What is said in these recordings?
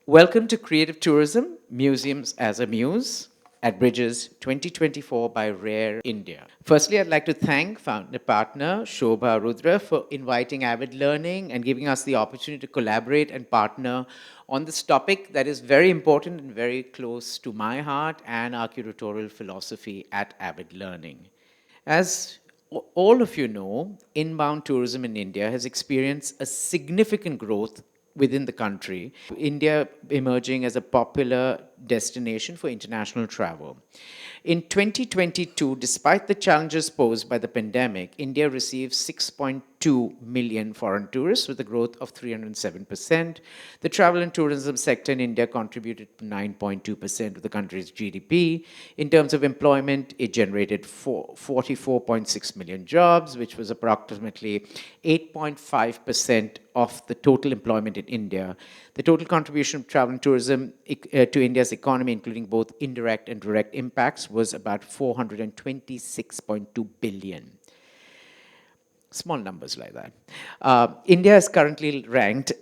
Welcome to Creative Tourism, Museums as a Muse at Bridges 2024 by Rare India. Firstly, I'd like to thank founder partner Shobha Rudra for inviting Avid Learning and giving us the opportunity to collaborate and partner on this topic that is very important and very close to my heart and our curatorial philosophy at Avid Learning. As all of you know, inbound tourism in India has experienced a significant growth within the country, India emerging as a popular destination for international travel. In 2022, despite the challenges posed by the pandemic, India received 6.2 million foreign tourists with a growth of 307%. The travel and tourism sector in India contributed to 9.2% of the country's GDP. In terms of employment, it generated 44.6 million jobs, which was approximately 8.5% of the total employment in India. The total contribution of travel and tourism to India's economy, including both indirect and direct impacts, was about 426.2 billion. Small numbers like that. India is currently ranked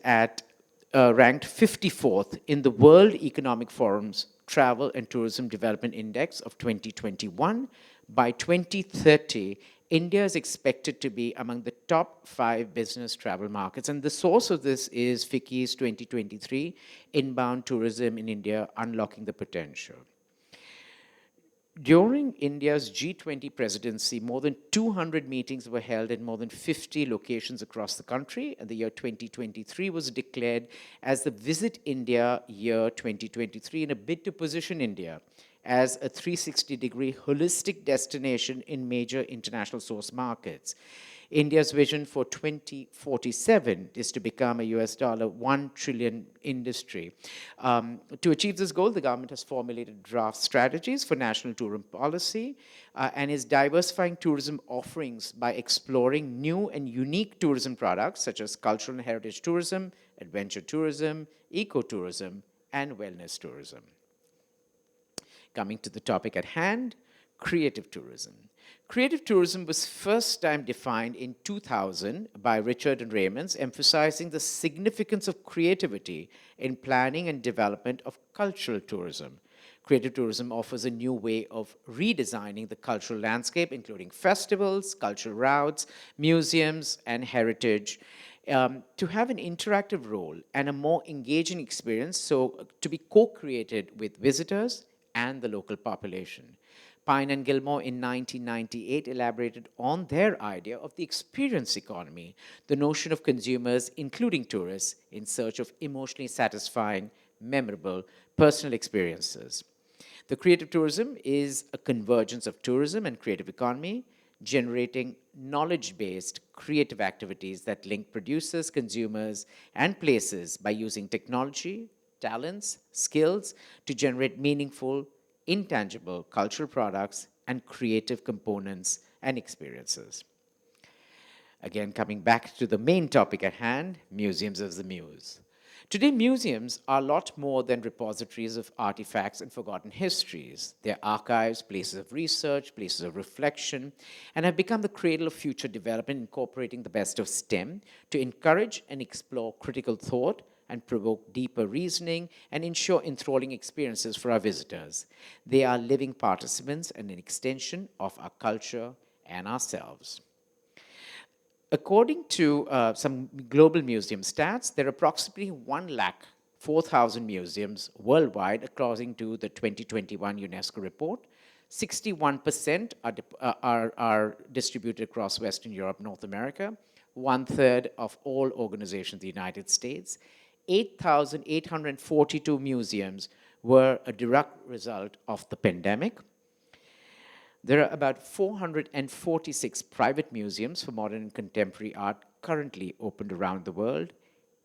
54th in the World Economic Forum's Travel and Tourism Development Index of 2021. By 2030, India is expected to be among the top 5 business travel markets. And the source of this is FICCI's 2023 Inbound Tourism in India, Unlocking the Potential. During India's G20 presidency, more than 200 meetings were held in more than 50 locations across the country, and the year 2023 was declared as the Visit India Year 2023 in a bid to position India as a 360-degree holistic destination in major international source markets. India's vision for 2047 is to become a $1 trillion industry. To achieve this goal, the government has formulated draft strategies for national tourism policy and is diversifying tourism offerings by exploring new and unique tourism products such as cultural and heritage tourism, adventure tourism, ecotourism, and wellness tourism. Coming to the topic at hand, creative tourism. Creative tourism was first time defined in 2000 by Richard and Raymonds, emphasizing the significance of creativity in planning and development of cultural tourism. Creative tourism offers a new way of redesigning the cultural landscape, including festivals, cultural routes, museums, and heritage, to have an interactive role and a more engaging experience, so to be co-created with visitors and the local population. Pine and Gilmore in 1998 elaborated on their idea of the experience economy, the notion of consumers, including tourists, in search of emotionally satisfying, memorable, personal experiences. The creative tourism is a convergence of tourism and creative economy, generating knowledge-based creative activities that link producers, consumers, and places by using technology, talents, skills to generate meaningful, intangible cultural products and creative components and experiences. Again, coming back to the main topic at hand, museums as the muse. Today, museums are a lot more than repositories of artifacts and forgotten histories. They're archives, places of research, places of reflection, and have become the cradle of future development, incorporating the best of STEM to encourage and explore critical thought and provoke deeper reasoning and ensure enthralling experiences for our visitors. They are living participants and an extension of our culture and ourselves. According to some global museum stats, there are approximately 104,000 museums worldwide, according to the 2021 UNESCO report. 61% are distributed across Western Europe, North America, 1/3 of all organizations in the United States. 8,842 museums were a direct result of the pandemic. There are about 446 private museums for modern and contemporary art currently opened around the world.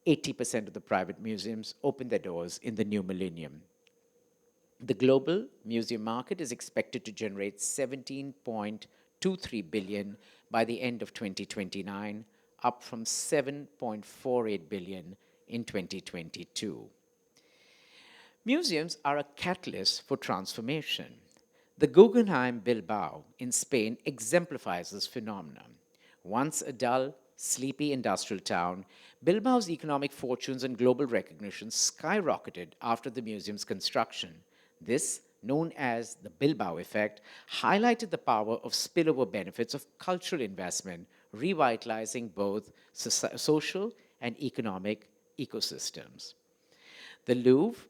80% of the private museums open their doors in the new millennium. The global museum market is expected to generate 17.23 billion by the end of 2029, up from 7.48 billion in 2022. Museums are a catalyst for transformation. The Guggenheim Bilbao in Spain exemplifies this phenomenon. Once a dull, sleepy industrial town, Bilbao's economic fortunes and global recognition skyrocketed after the museum's construction. This, known as the Bilbao effect, highlighted the power of spillover benefits of cultural investment, revitalizing both social and economic ecosystems. The Louvre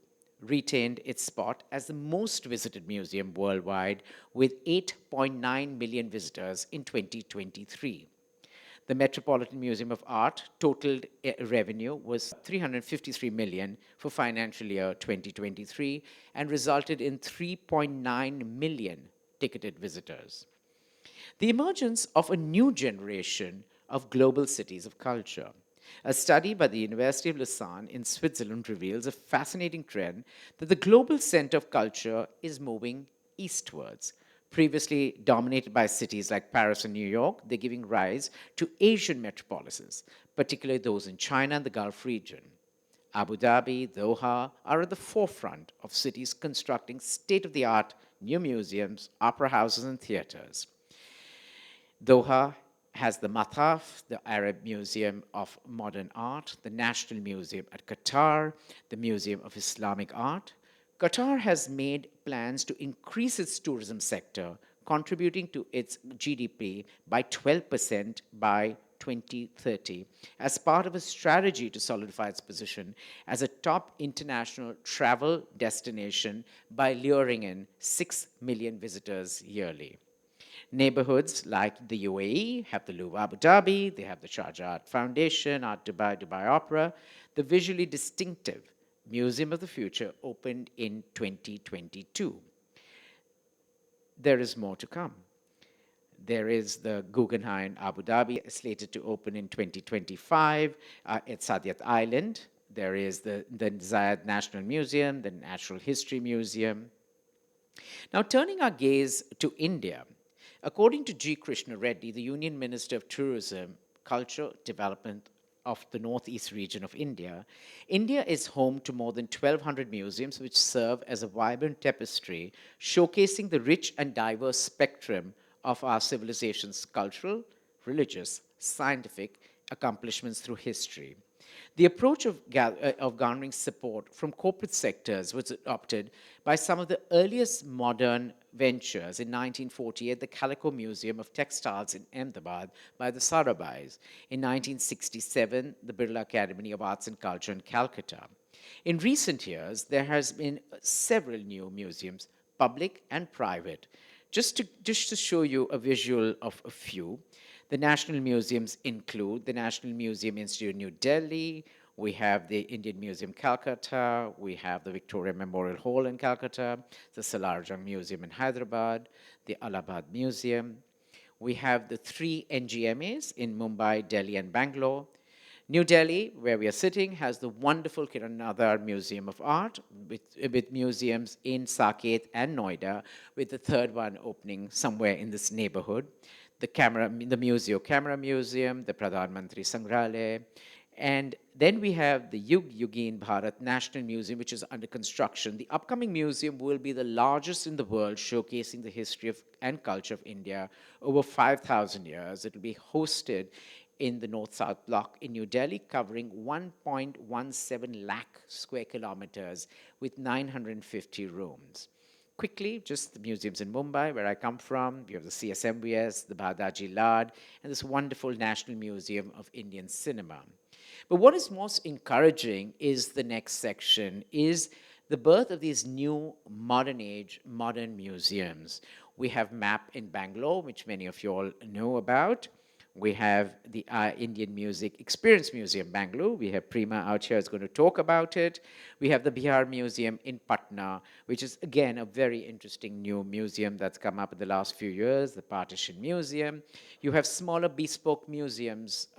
retained its spot as the most visited museum worldwide with 8.9 million visitors in 2023. The Metropolitan Museum of Art totaled revenue was 353 million for financial year 2023 and resulted in 3.9 million ticketed visitors. The emergence of a new generation of global cities of culture. A study by the University of Lausanne in Switzerland reveals a fascinating trend that the global center of culture is moving eastwards. Previously dominated by cities like Paris and New York, they're giving rise to Asian metropolises, particularly those in China and the Gulf region. Abu Dhabi, Doha are at the forefront of cities constructing state of the art new museums, opera houses, and theaters. Doha has the Mataf, the Arab Museum of Modern Art, the National Museum at Qatar, the Museum of Islamic Art. Qatar has made plans to increase its tourism sector, contributing to its GDP by 12% by 2030 as part of a strategy to solidify its position as a top international travel destination by luring in 6 million visitors yearly. Neighborhoods like the UAE have the Louvre Abu Dhabi, they have the Sharjah Art Foundation, Art Dubai, Dubai Opera. The visually distinctive Museum of the Future opened in 2022. There is more to come. There is the Guggenheim Abu Dhabi, slated to open in 2025 at Saadiyat Island. There is the Zayed National Museum, the Natural History Museum. Now, turning our gaze to India, according to G. Krishna Reddy, the Union Minister of Tourism, Culture, Development of the Northeast region of India, India is home to more than 1,200 museums which serve as a vibrant tapestry showcasing the rich and diverse spectrum of our civilization's cultural, religious, scientific accomplishments through history. The approach of garnering support from corporate sectors was adopted by some of the earliest modern ventures. In 1948, the Calico Museum of Textiles in Ahmedabad by the Sarabhais. In 1967, the Birla Academy of Arts and Culture in Calcutta. In recent years, there has been several new museums, public and private. Just to show you a visual of a few, the national museums include the National Museum Institute New Delhi, we have the Indian Museum Calcutta, we have the Victoria Memorial Hall in Calcutta, the Salarjung Museum in Hyderabad, the Allahabad Museum. We have the 3 NGMAs in Mumbai, Delhi, and Bangalore. New Delhi, where we are sitting, has the wonderful Kiranadar Museum of Art with museums in Saket and Noida, with the third one opening somewhere in this neighborhood. The Museo Camera Museum, the Pradhan Mantri Sangrahalaya, and then we have the Yug Yugin Bharat National Museum, which is under construction. The upcoming museum will be the largest in the world, showcasing the history and culture of India over 5,000 years. It will be hosted in the North-South block in New Delhi, covering 1.17 lakh square kilometers with 950 rooms. Quickly, just the museums in Mumbai, where I come from. We have the CSMVS, the Badaji Lad, and this wonderful National Museum of Indian Cinema. But what is most encouraging is the next section, is the birth of these new modern age, modern museums. We have MAP in Bangalore, which many of you all know about. We have the Indian Music Experience Museum, Bangalore. We have Prima out here is going to talk about it. We have the Bihar Museum in Patna, which is, again, a very interesting new museum that's come up in the last few years, the Partition Museum. You have smaller bespoke museums,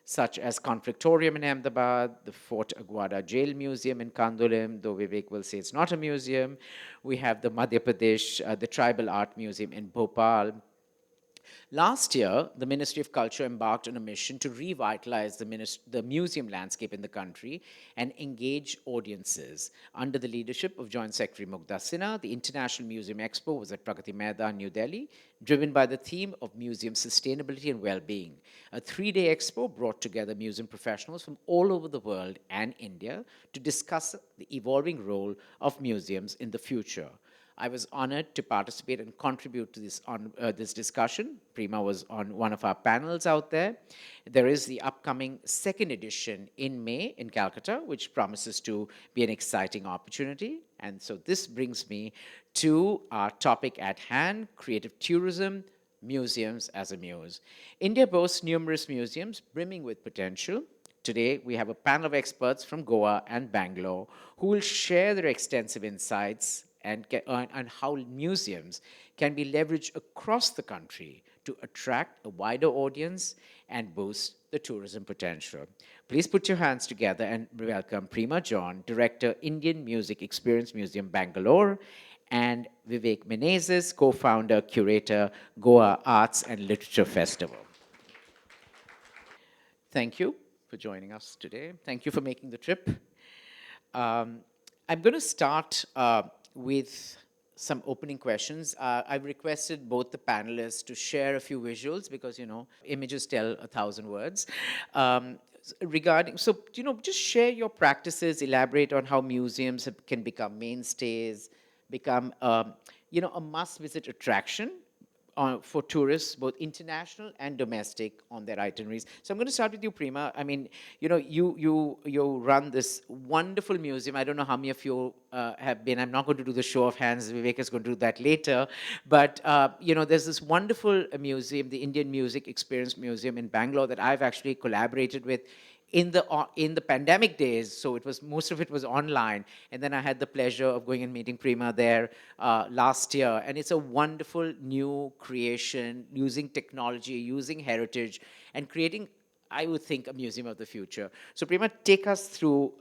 such as Conflictorium in Ahmedabad, the Fort Aguada Jail Museum in Kandolim, though Vivek will say it's not a museum. We have the Madhya Pradesh, the Tribal Art Museum in Bhopal. Last year, the Ministry of Culture embarked on a mission to revitalize the museum landscape in the country and engage audiences. Under the leadership of Joint Secretary Mugdha Sinha, the International Museum Expo was at Pragati Maidan, New Delhi, driven by the theme of museum sustainability and well-being. A three-day expo brought together museum professionals from all over the world and India to discuss the evolving role of museums in the future. I was honored to participate and contribute to this discussion. Prima was on one of our panels out there. There is the upcoming second edition in May in Calcutta, which promises to be an exciting opportunity. And so this brings me to our topic at hand, creative tourism, museums as a muse. India boasts numerous museums brimming with potential. Today, we have a panel of experts from Goa and Bangalore who will share their extensive insights and on how museums can be leveraged across the country to attract a wider audience and boost the tourism potential. Please put your hands together and welcome Prima John, Director, Indian Music Experience Museum, Bangalore, and Vivek Menezes, co-founder, curator, Goa Arts and Literature Festival. Thank you for joining us today. Thank you for making the trip. I'm going to start with some opening questions. I've requested both the panelists to share a few visuals because, images tell 1,000 words. Just share your practices, elaborate on how museums can become mainstays, become, a must-visit attraction for tourists, both international and domestic, on their itineraries. So I'm going to start with you, Prima. I mean, you run this wonderful museum. I don't know how many of you have been. I'm not going to do the show of hands. Vivek is going to do that later. But there's this wonderful museum, the Indian Music Experience Museum in Bangalore, that I've actually collaborated with in the pandemic days. So most of it was online, and then I had the pleasure of going and meeting Prima there last year, and it's a wonderful new creation using technology, using heritage, and creating, I would think, a museum of the future. So Prima, take us through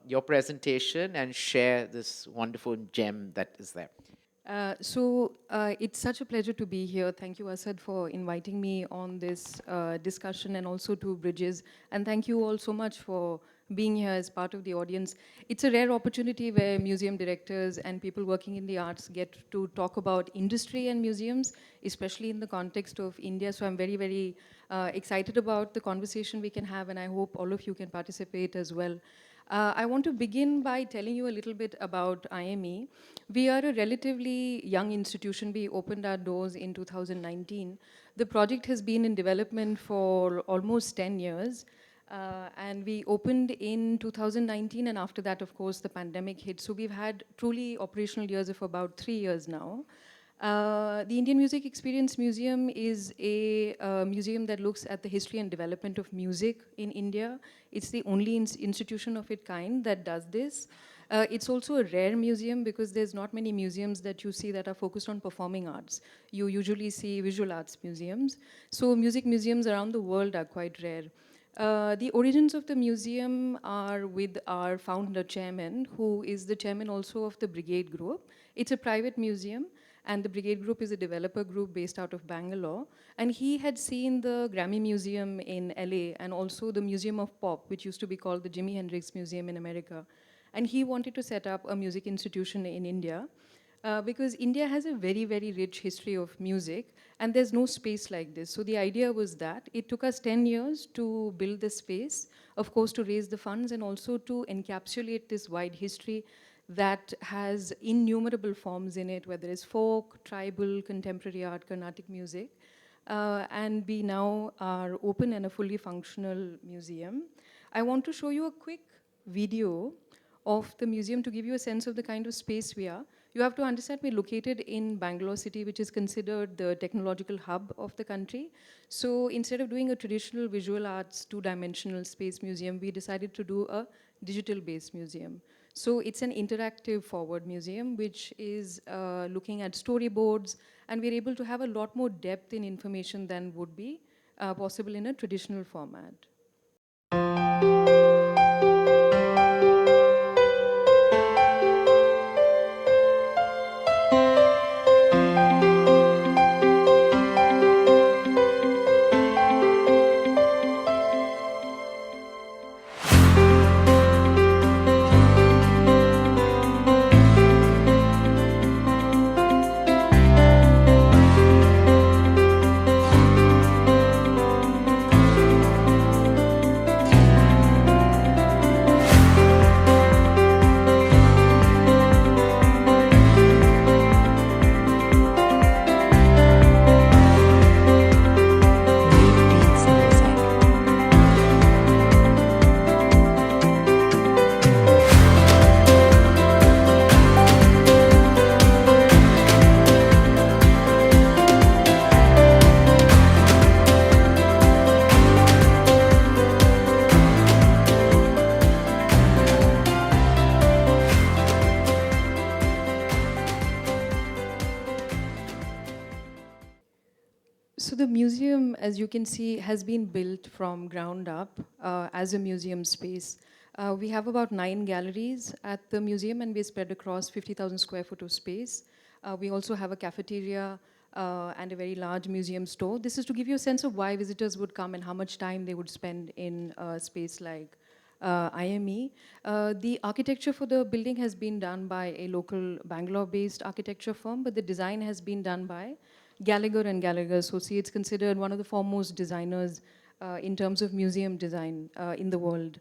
your presentation and share this wonderful gem that is there. It's such a pleasure to be here. Thank you, Asad, for inviting me on this discussion, and also to Bridges. And thank you all so much for being here as part of the audience. It's a rare opportunity where museum directors and people working in the arts get to talk about industry and museums, especially in the context of India. So I'm very, very excited about the conversation we can have, and I hope all of you can participate as well. I want to begin by telling you a little bit about IME. We are a relatively young institution. We opened our doors in 2019. The project has been in development for almost 10 years. And we opened in 2019, and after that, of course, the pandemic hit. So we've had truly operational years of about 3 years now. The Indian Music Experience Museum is a museum that looks at the history and development of music in India. It's the only institution of its kind that does this. It's also a rare museum because there's not many museums that you see that are focused on performing arts. You usually see visual arts museums. So music museums around the world are quite rare. The origins of the museum are with our founder chairman, who is the chairman also of the Brigade Group. It's a private museum, and the Brigade Group is a developer group based out of Bangalore. And he had seen the Grammy Museum in LA, and also the Museum of Pop, which used to be called the Jimi Hendrix Museum in America. And he wanted to set up a music institution in India. Because India has a very, very rich history of music, and there's no space like this. So the idea was that it took us 10 years to build the space, of course, to raise the funds, and also to encapsulate this wide history that has innumerable forms in it, whether it's folk, tribal, contemporary art, Carnatic music. And we now are open and a fully functional museum. I want to show you a quick video of the museum to give you a sense of the kind of space we are. You have to understand we're located in Bangalore city, which is considered the technological hub of the country. So instead of doing a traditional visual arts two-dimensional space museum, we decided to do a digital-based museum. So it's an interactive forward museum, which is looking at storyboards, and we're able to have a lot more depth in information than would be possible in a traditional format. the museum, as you can see, has been built from ground up as a museum space. We have about 9 galleries at the museum, and we're spread across 50,000 square foot of space. We also have a cafeteria and a very large museum store. This is to give you a sense of why visitors would come and how much time they would spend in a space like IME. The architecture for the building has been done by a local Bangalore-based architecture firm, but the design has been done by Gallagher and Gallagher Associates, considered one of the foremost designers in terms of museum design in the world.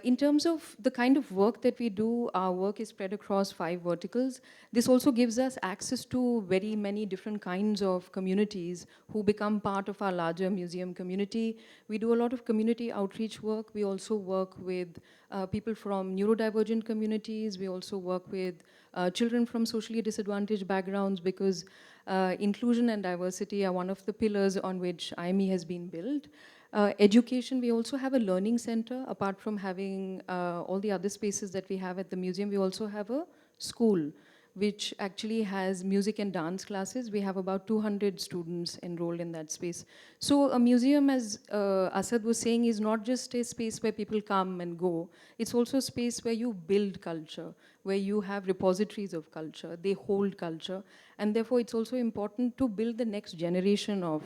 In terms of the kind of work that we do, our work is spread across 5 verticals. This also gives us access to very many different kinds of communities who become part of our larger museum community. We do a lot of community outreach work. We also work with people from neurodivergent communities. We also work with children from socially disadvantaged backgrounds, because inclusion and diversity are one of the pillars on which IME has been built. Education, we also have a learning center. Apart from having all the other spaces that we have at the museum, we also have a school which actually has music and dance classes. We have about 200 students enrolled in that space. So a museum, as Asad was saying, is not just a space where people come and go. It's also a space where you build culture, where you have repositories of culture. They hold culture. And therefore, it's also important to build the next generation of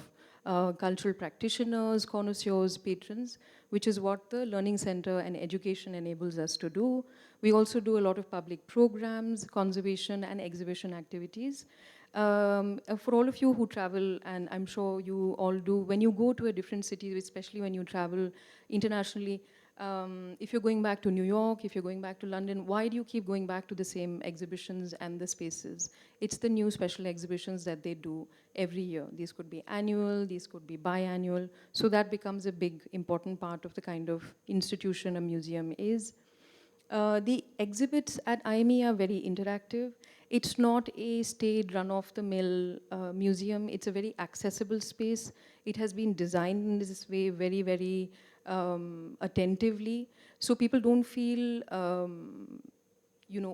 cultural practitioners, connoisseurs, patrons, which is what the Learning Center and education enables us to do. We also do a lot of public programs, conservation and exhibition activities. For all of you who travel, and I'm sure you all do, when you go to a different city, especially when you travel internationally, if you're going back to New York, if you're going back to London, why do you keep going back to the same exhibitions and the spaces? It's the new special exhibitions that they do every year. These could be annual, these could be biannual. So that becomes a big, important part of the kind of institution a museum is. The exhibits at IME are very interactive. It's not a staid, run-of-the-mill museum. It's a very accessible space. It has been designed in this way very, very attentively. So people don't feel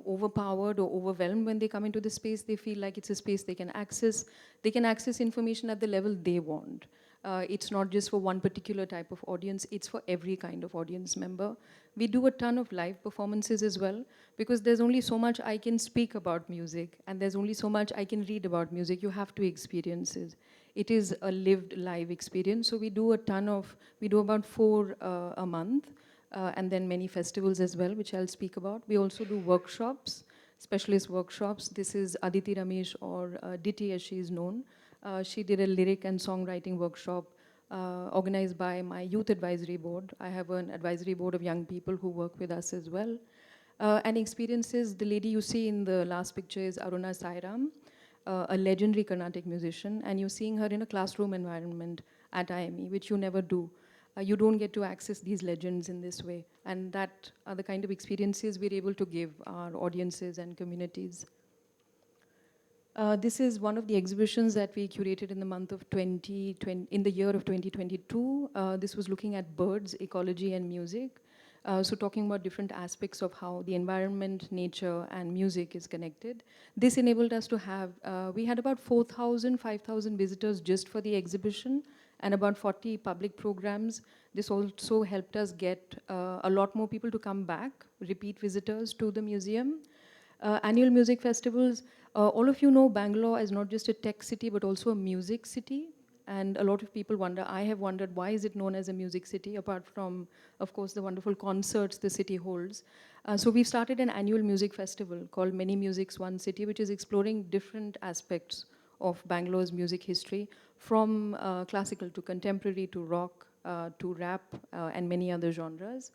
overpowered or overwhelmed when they come into the space. They feel like it's a space they can access. They can access information at the level they want. It's not just for one particular type of audience, it's for every kind of audience member. We do a ton of live performances as well, because there's only so much I can speak about music, and there's only so much I can read about music. You have to experience it. It is a lived live experience. So we do about 4 a month, and then many festivals as well, which I'll speak about. We also do workshops, specialist workshops. This is Aditi Ramesh, or Diti as she is known. She did a lyric and songwriting workshop organized by my youth advisory board. I have an advisory board of young people who work with us as well. And experiences, the lady you see in the last picture is Aruna Sairam, a legendary Carnatic musician, and you're seeing her in a classroom environment at IME, which you never do. You don't get to access these legends in this way, and that are the kind of experiences we're able to give our audiences and communities. This is one of the exhibitions that we curated in the month of in the year of 2022. This was looking at birds, ecology, and music. So talking about different aspects of how the environment, nature, and music is connected. This enabled us to have, we had about 4,000, 5,000 visitors just for the exhibition, and about 40 public programs. This also helped us get a lot more people to come back, repeat visitors to the museum. Annual music festivals. All of you know Bangalore is not just a tech city, but also a music city. And a lot of people wonder, I have wondered, why is it known as a music city, apart from, of course, the wonderful concerts the city holds. So we've started an annual music festival called Many Musics, One City, which is exploring different aspects of Bangalore's music history, from classical to contemporary to rock to rap and many other genres.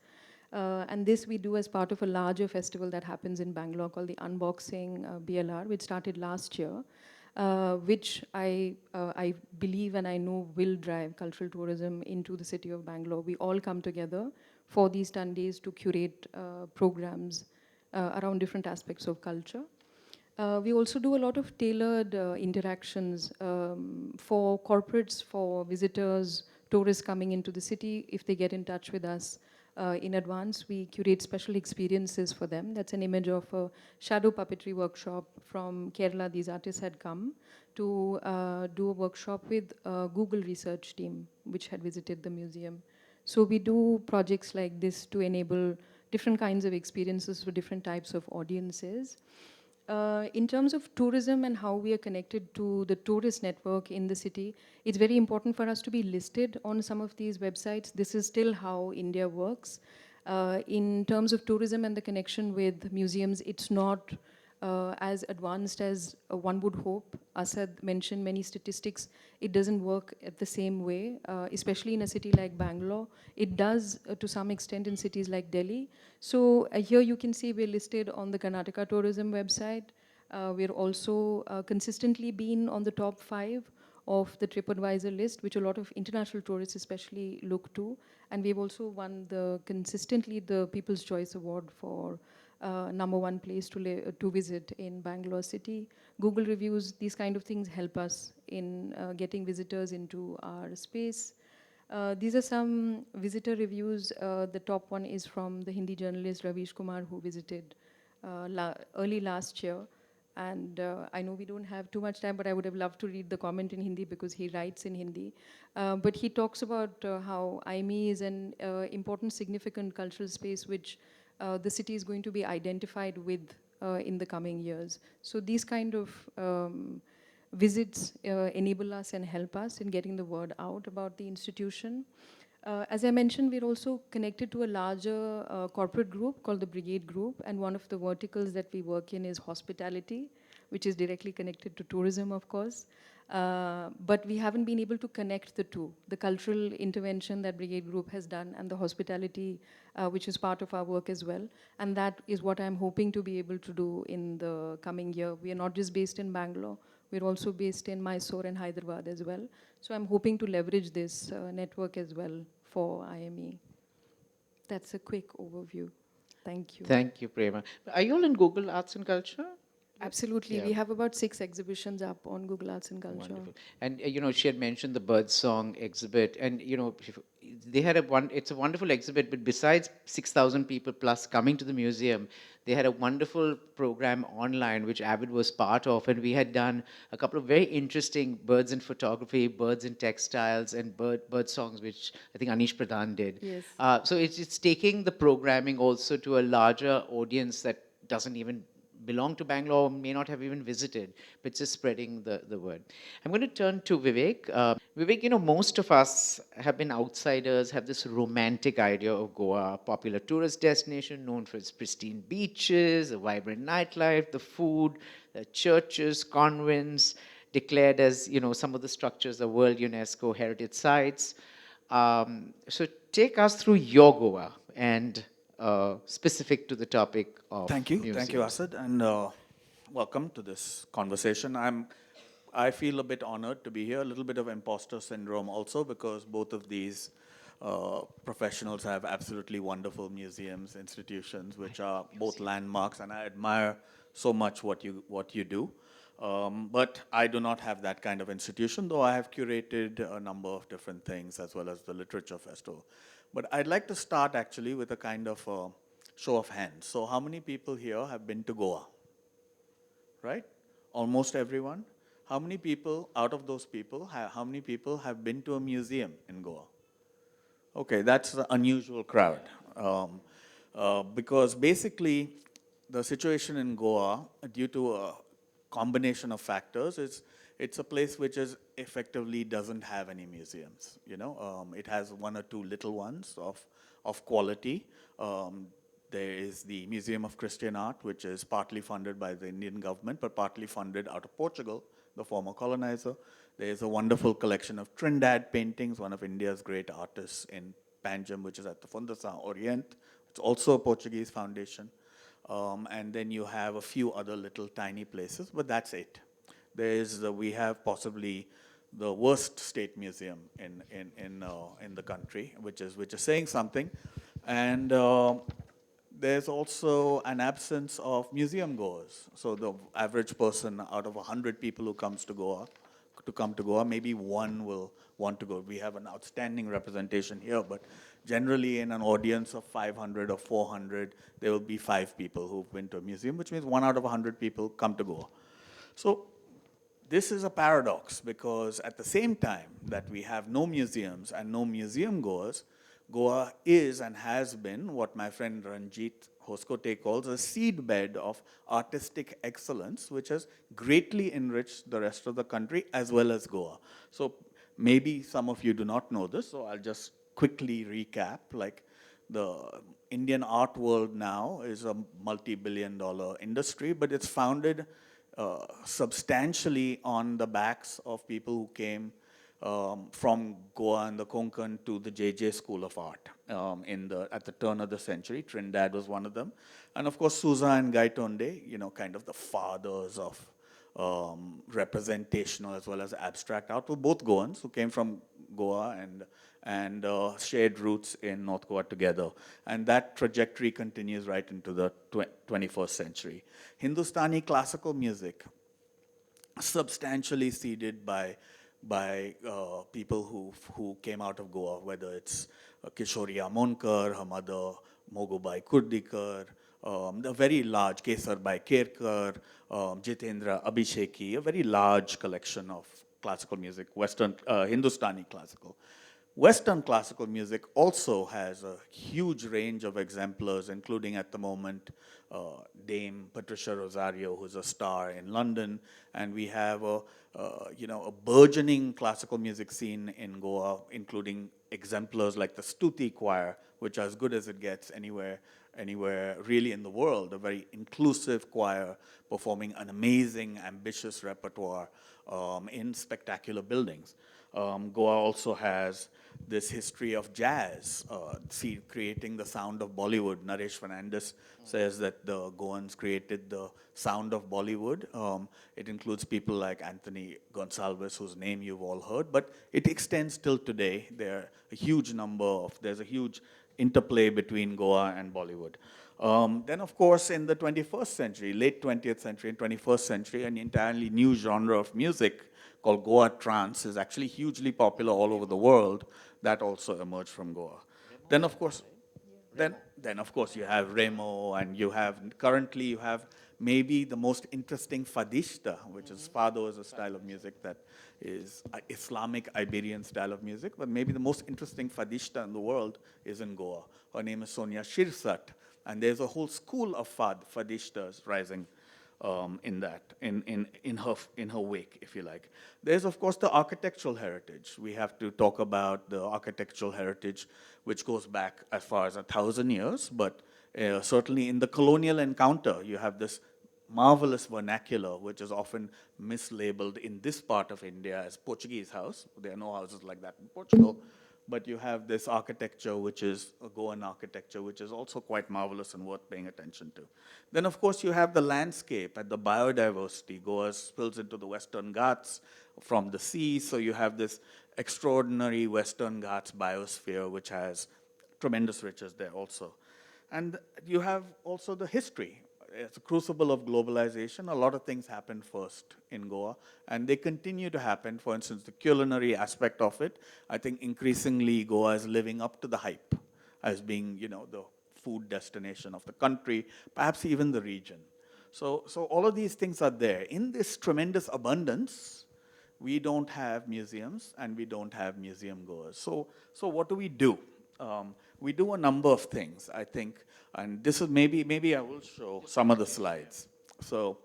And this we do as part of a larger festival that happens in Bangalore called the Unboxing BLR, which started last year, which I believe and I know will drive cultural tourism into the city of Bangalore. We all come together for these 10 days to curate programs around different aspects of culture. We also do a lot of tailored interactions for corporates, for visitors, tourists coming into the city. If they get in touch with us, in advance. We curate special experiences for them. That's an image of a shadow puppetry workshop from Kerala. These artists had come to do a workshop with a Google research team, which had visited the museum. So we do projects like this to enable different kinds of experiences for different types of audiences. In terms of tourism and how we are connected to the tourist network in the city, it's very important for us to be listed on some of these websites. This is still how India works. In terms of tourism and the connection with museums, it's not as advanced as one would hope. Asad mentioned many statistics. It doesn't work at the same way, especially in a city like Bangalore. It does to some extent in cities like Delhi. So here you can see we're listed on the Karnataka tourism website. We're also consistently been on the top 5 of the TripAdvisor list, which a lot of international tourists especially look to. And we've also won consistently the People's Choice Award for #1 place to visit in Bangalore city. Google reviews, these kind of things help us in getting visitors into our space. These are some visitor reviews. The top one is from the Hindi journalist Ravish Kumar, who visited early last year. And I know we don't have too much time, but I would have loved to read the comment in Hindi because he writes in Hindi. But he talks about how IME is an important, significant cultural space which the city is going to be identified with in the coming years. So these kind of visits enable us and help us in getting the word out about the institution. As I mentioned, we're also connected to a larger corporate group called the Brigade Group, and one of the verticals that we work in is hospitality, which is directly connected to tourism, of course. But we haven't been able to connect the two, the cultural intervention that Brigade Group has done and the hospitality, which is part of our work as well. And that is what I'm hoping to be able to do in the coming year. We are not just based in Bangalore, we're also based in Mysore and Hyderabad as well. So I'm hoping to leverage this network as well for IME. That's a quick overview. Thank you. Thank you, Prema. Are you all in Google Arts and Culture? Absolutely. Yeah. We have about 6 exhibitions up on Google Arts and Culture. Wonderful. And she had mentioned the birdsong exhibit, and they had it's a wonderful exhibit. But besides 6,000 people plus coming to the museum, they had a wonderful program online which Avid was part of, and we had done a couple of very interesting birds in photography, birds in textiles, and bird songs, which I think Anish Pradhan did. Yes. So it's taking the programming also to a larger audience that doesn't even belong to Bangalore, may not have even visited, but just spreading the word. I'm going to turn to Vivek. Vivek, most of us have been outsiders, have this romantic idea of Goa, a popular tourist destination known for its pristine beaches, a vibrant nightlife, the food, the churches, convents, declared as, some of the structures are World UNESCO Heritage Sites. So take us through your Goa and specific to the topic of Thank you, museums. Asad, and welcome to this conversation. I feel a bit honored to be here. A little bit of imposter syndrome also, because both of these professionals have absolutely wonderful museums, institutions, which are both landmarks, and I admire so much what you do. But I do not have that kind of institution, though I have curated a number of different things as well as the literature festival. But I'd like to start actually with a kind of show of hands. So how many people here have been to Goa? Right? Almost everyone. How many people, out of those people, how many people have been to a museum in Goa? Okay, that's the unusual crowd. Because basically, the situation in Goa, due to a combination of factors, it's a place which is effectively doesn't have any museums. It has one or two little ones of quality. There is the Museum of Christian Art, which is partly funded by the Indian government, but partly funded out of Portugal, the former colonizer. There is a wonderful collection of Trinidad paintings, one of India's great artists in Panjim, which is at the Fundação Orient. It's also a Portuguese foundation. And then you have a few other little tiny places, but that's it. We have possibly the worst state museum in the country, which is saying something. And there's also an absence of museum goers. So the average person out of 100 people who come to Goa, maybe one will want to go. We have an outstanding representation here, but generally in an audience of 500 or 400, there will be 5 people who've been to a museum, which means 1 out of 100 people come to Goa. So this is a paradox because at the same time that we have no museums and no museum goers, Goa is and has been what my friend Ranjit Hoskote calls a seedbed of artistic excellence, which has greatly enriched the rest of the country as well as Goa. So maybe some of you do not know this, so I'll just quickly recap. Like the Indian art world now is a multi-billion-dollar industry, but it's founded substantially on the backs of people who came from Goa and the Konkan to the JJ School of Art at the turn of the century. Trinidad was one of them. And of course, Sousa and Gaitonde, kind of the fathers of representational as well as abstract art, were both Goans who came from Goa and shared roots in North Goa together. And that trajectory continues right into the 21st century. Hindustani classical music, substantially seeded by people who came out of Goa, whether it's Kishori Amonkar, her mother Mogubai Kurdikar, a very large Kesarbai Kerkar, Jitendra Abhisheki, a very large collection of classical music, Western Hindustani classical. Western classical music also has a huge range of exemplars, including at the moment Dame Patricia Rosario, who's a star in London, and we have a burgeoning classical music scene in Goa, including exemplars like the Stuti Choir, which are as good as it gets anywhere really in the world, a very inclusive choir performing an amazing, ambitious repertoire in spectacular buildings. Goa also has this history of jazz, creating the sound of Bollywood. Naresh Fernandez says that the Goans created the sound of Bollywood. It includes people like Anthony Gonsalves, whose name you've all heard, but it extends till today. There's a huge interplay between Goa and Bollywood. Then, of course, in the 21st century, late 20th century and 21st century, an entirely new genre of music called Goa trance is actually hugely popular all over the world. That also emerged from Goa. Then, of course, you have Remo, and currently you have maybe the most interesting fadishta, which is fado is a style of music that is Islamic Iberian style of music, but maybe the most interesting fadishta in the world is in Goa. Her name is Sonia Shirsat, and there's a whole school of fadishtas rising in her wake, if you like. There's, of course, the architectural heritage. We have to talk about the architectural heritage, which goes back as far as 1,000 years, but certainly in the colonial encounter, you have this marvelous vernacular, which is often mislabeled in this part of India as Portuguese house. There are no houses like that in Portugal. But you have this architecture, which is a Goan architecture, which is also quite marvelous and worth paying attention to. Then, of course, you have the landscape and the biodiversity. Goa spills into the Western Ghats from the sea, so you have this extraordinary Western Ghats biosphere, which has tremendous riches there also. And you have also the history. It's a crucible of globalization. A lot of things happened first in Goa, and they continue to happen. For instance, the culinary aspect of it, I think increasingly Goa is living up to the hype as being, the food destination of the country, perhaps even the region. So all of these things are there. In this tremendous abundance, we don't have museums and we don't have museum goers. So what do? We do a number of things, I think, and this is maybe I will show some of the slides. So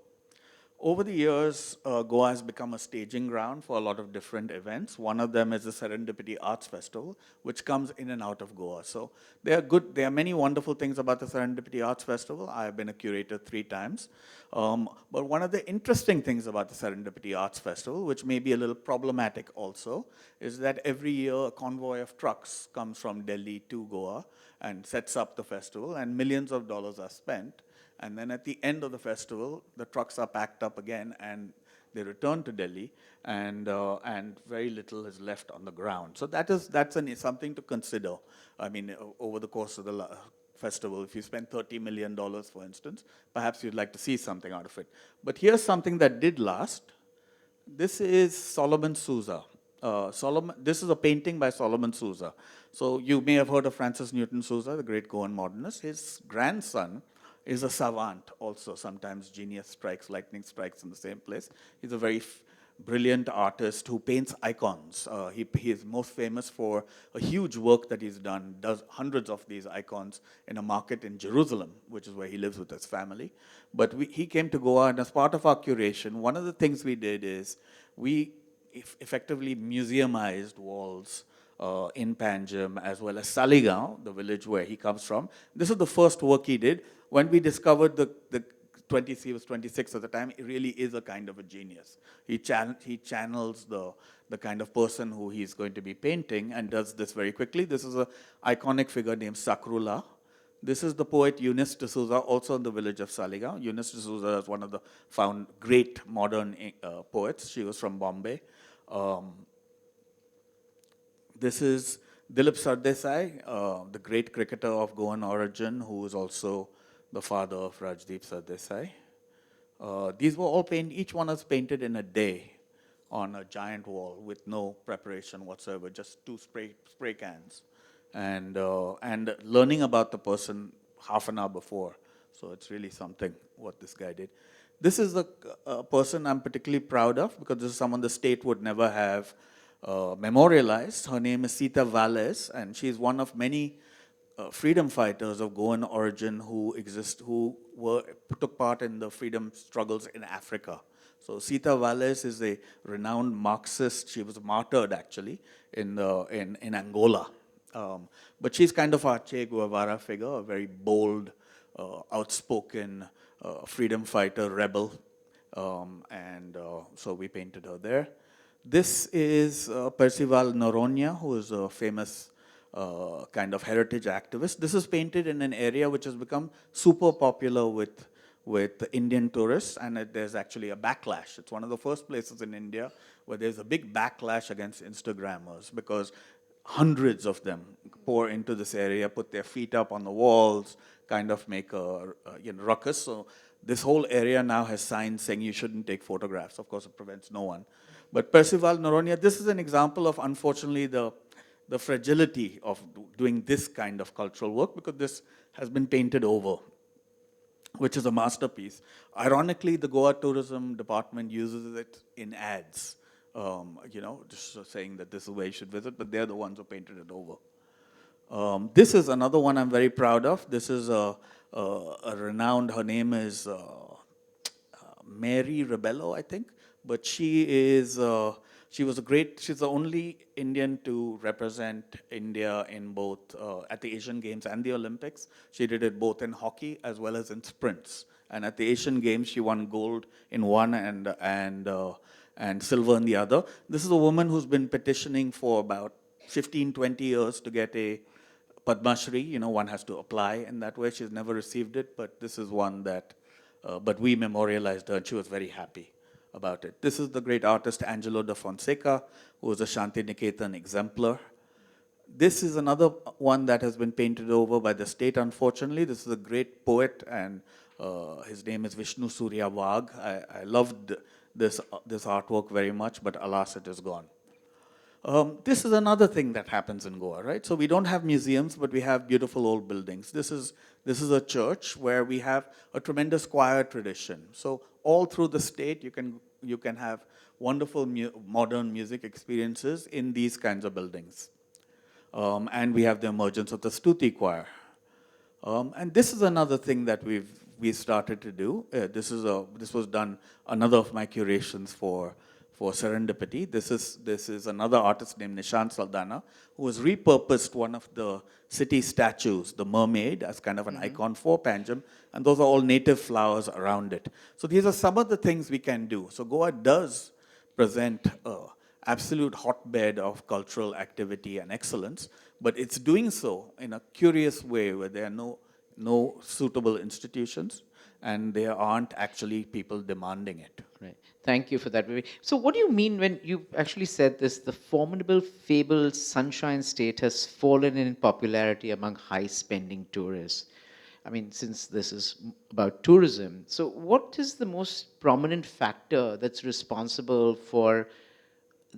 over the years, Goa has become a staging ground for a lot of different events. One of them is the Serendipity Arts Festival, which comes in and out of Goa. So there are many wonderful things about the Serendipity Arts Festival. I have been a curator 3 times. But one of the interesting things about the Serendipity Arts Festival, which may be a little problematic also, is that every year a convoy of trucks comes from Delhi to Goa and sets up the festival, and millions of dollars are spent. And then at the end of the festival, the trucks are packed up again and they return to Delhi, and very little is left on the ground. So that's something to consider. I mean, over the course of the festival, if you spend $30 million, for instance, perhaps you'd like to see something out of it. But here's something that did last. This is Solomon Sousa, Solomon. This is a painting by Solomon Sousa. So you may have heard of Francis Newton Sousa, the great Goan modernist. His grandson is a savant also. Sometimes genius strikes, lightning strikes in the same place. He's a very brilliant artist who paints icons. He is most famous for a huge work that he's done, does hundreds of these icons in a market in Jerusalem, which is where he lives with his family. But he came to Goa, and as part of our curation, one of the things we did is we effectively museumized walls in Panjim as well as Saligaon, the village where he comes from. This is the first work he did. When we discovered he was 26 at the time, he really is a kind of a genius. He channels the kind of person who he's going to be painting and does this very quickly. This is an iconic figure named Sakrula. This is the poet Eunice D'Souza, also in the village of Saligaon. Eunice D'Souza is one of the great modern poets. She was from Bombay. This is Dilip Sardesai, the great cricketer of Goan origin, who is also the father of Rajdeep Sardesai. These were all painted, each one was painted in a day on a giant wall with no preparation whatsoever, just two spray cans. And learning about the person half an hour before. So it's really something what this guy did. This is a person I'm particularly proud of because this is someone the state would never have memorialized. Her name is Sita Valles, and she's one of many freedom fighters of Goan origin who took part in the freedom struggles in Africa. So Sita Valles is a renowned Marxist. She was martyred actually in Angola. But she's kind of our Che Guevara figure, a very bold, outspoken freedom fighter, rebel. So we painted her there. This is Percival Noronha, who is a famous kind of heritage activist. This is painted in an area which has become super popular with Indian tourists, and there's actually a backlash. It's one of the first places in India where there's a big backlash against Instagrammers because hundreds of them pour into this area, put their feet up on the walls, kind of make a ruckus. So this whole area now has signs saying you shouldn't take photographs. Of course, it prevents no one. But Percival Noronha, this is an example of, unfortunately, the fragility of doing this kind of cultural work because this has been painted over, which is a masterpiece. Ironically, the Goa Tourism Department uses it in ads, just saying that this is where you should visit, but they're the ones who painted it over. This is another one I'm very proud of. This is a renowned, her name is Mary Rebello, I think, but she's the only Indian to represent India in both, at the Asian Games and the Olympics. She did it both in hockey as well as in sprints. And at the Asian Games, she won gold in one and silver in the other. This is a woman who's been petitioning for about 15, 20 years to get a Padma Shri. One has to apply in that way. She's never received it, but this is one that, but we memorialized her and she was very happy about it. This is the great artist Angelo da Fonseca, who is a Shanti Niketan exemplar. This is another one that has been painted over by the state, unfortunately. This is a great poet, and his name is Vishnu Surya Wagh. I loved this artwork very much, but alas, it is gone. This is another thing that happens in Goa, right? So we don't have museums, but we have beautiful old buildings. This is a church where we have a tremendous choir tradition. So all through the state, you can have wonderful modern music experiences in these kinds of buildings. And we have the emergence of the Stuti choir. And this is another thing that we started to do. This was done, another of my curations for Serendipity. This is another artist named Nishant Saldana, who has repurposed one of the city statues, the mermaid, as kind of an icon for Panjim, and those are all native flowers around it. So these are some of the things we can do. So Goa does present an absolute hotbed of cultural activity and excellence, but it's doing so in a curious way where there are no suitable institutions, and there aren't actually people demanding it. Right. Thank you for that, Vivek. So what do you mean when you actually said this, the formidable, fabled Sunshine State has fallen in popularity among high-spending tourists? I mean, since this is about tourism, so what is the most prominent factor that's responsible for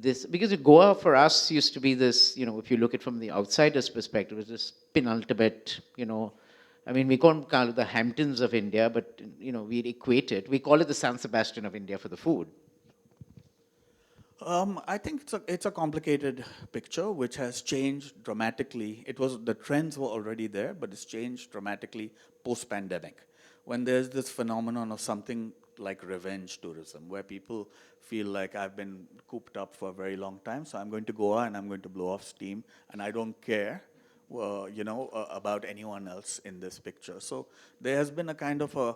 this, because Goa for us used to be this, if you look at it from the outsider's perspective, it's this penultimate, I mean, we can't call it the Hamptons of India, but, we equate it. We call it the San Sebastian of India for the food. I think it's a complicated picture which has changed dramatically. The trends were already there, but it's changed dramatically post-pandemic, when there's this phenomenon of something like revenge tourism, where people feel like I've been cooped up for a very long time, so I'm going to Goa and I'm going to blow off steam, and I don't care, about anyone else in this picture. So there has been a kind of a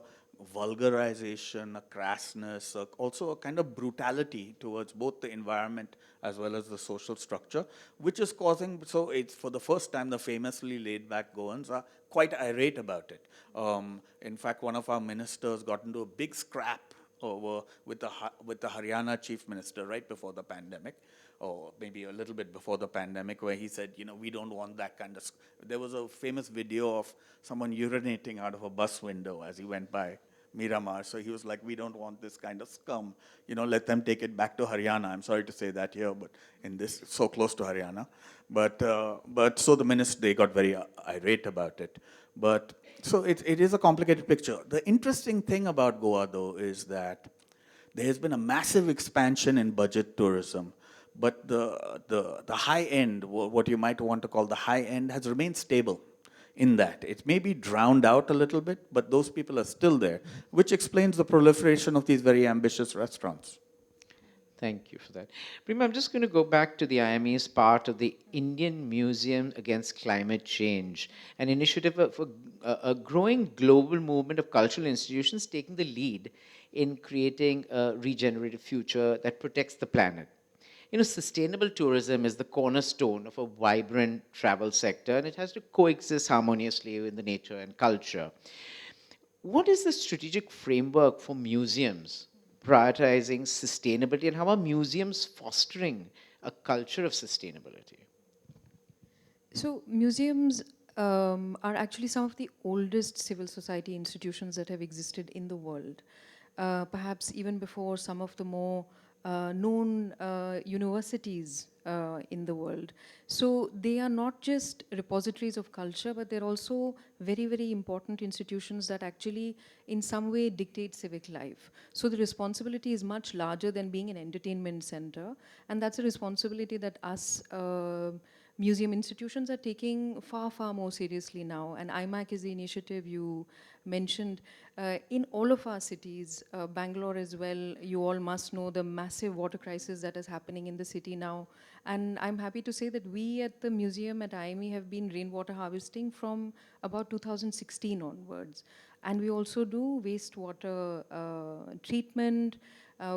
vulgarization, a crassness, also a kind of brutality towards both the environment as well as the social structure, which is causing, so it's for the first time the famously laid back Goans are quite irate about it. In fact, one of our ministers got into a big scrap over with the Haryana chief minister right before the pandemic, or maybe a little bit before the pandemic, where he said, we don't want that kind of. There was a famous video of someone urinating out of a bus window as he went by Miramar. So he was like, we don't want this kind of scum. Let them take it back to Haryana. I'm sorry to say that here, but in this, so close to Haryana. But so the minister, they got very irate about it. But so it is a complicated picture. The interesting thing about Goa, though, is that there has been a massive expansion in budget tourism, but the high end, what you might want to call the high end, has remained stable in that. It may be drowned out a little bit, but those people are still there, which explains the proliferation of these very ambitious restaurants. Thank you for that. Prima, I'm just going to go back to the IME's part of the Indian Museum Against Climate Change, an initiative for a growing global movement of cultural institutions taking the lead in creating a regenerative future that protects the planet. Sustainable tourism is the cornerstone of a vibrant travel sector, and it has to coexist harmoniously with the nature and culture. What is the strategic framework for museums prioritizing sustainability, and how are museums fostering a culture of sustainability? So museums are actually some of the oldest civil society institutions that have existed in the world. Perhaps even before some of the more known universities in the world. So they are not just repositories of culture, but they're also very, very important institutions that actually in some way dictate civic life. So the responsibility is much larger than being an entertainment center, and that's a responsibility that us museum institutions are taking far, far more seriously now. And IMAC is the initiative you mentioned. In all of our cities, Bangalore as well, you all must know the massive water crisis that is happening in the city now. And I'm happy to say that we at the museum at IME have been rainwater harvesting from about 2016 onwards. And we also do wastewater treatment.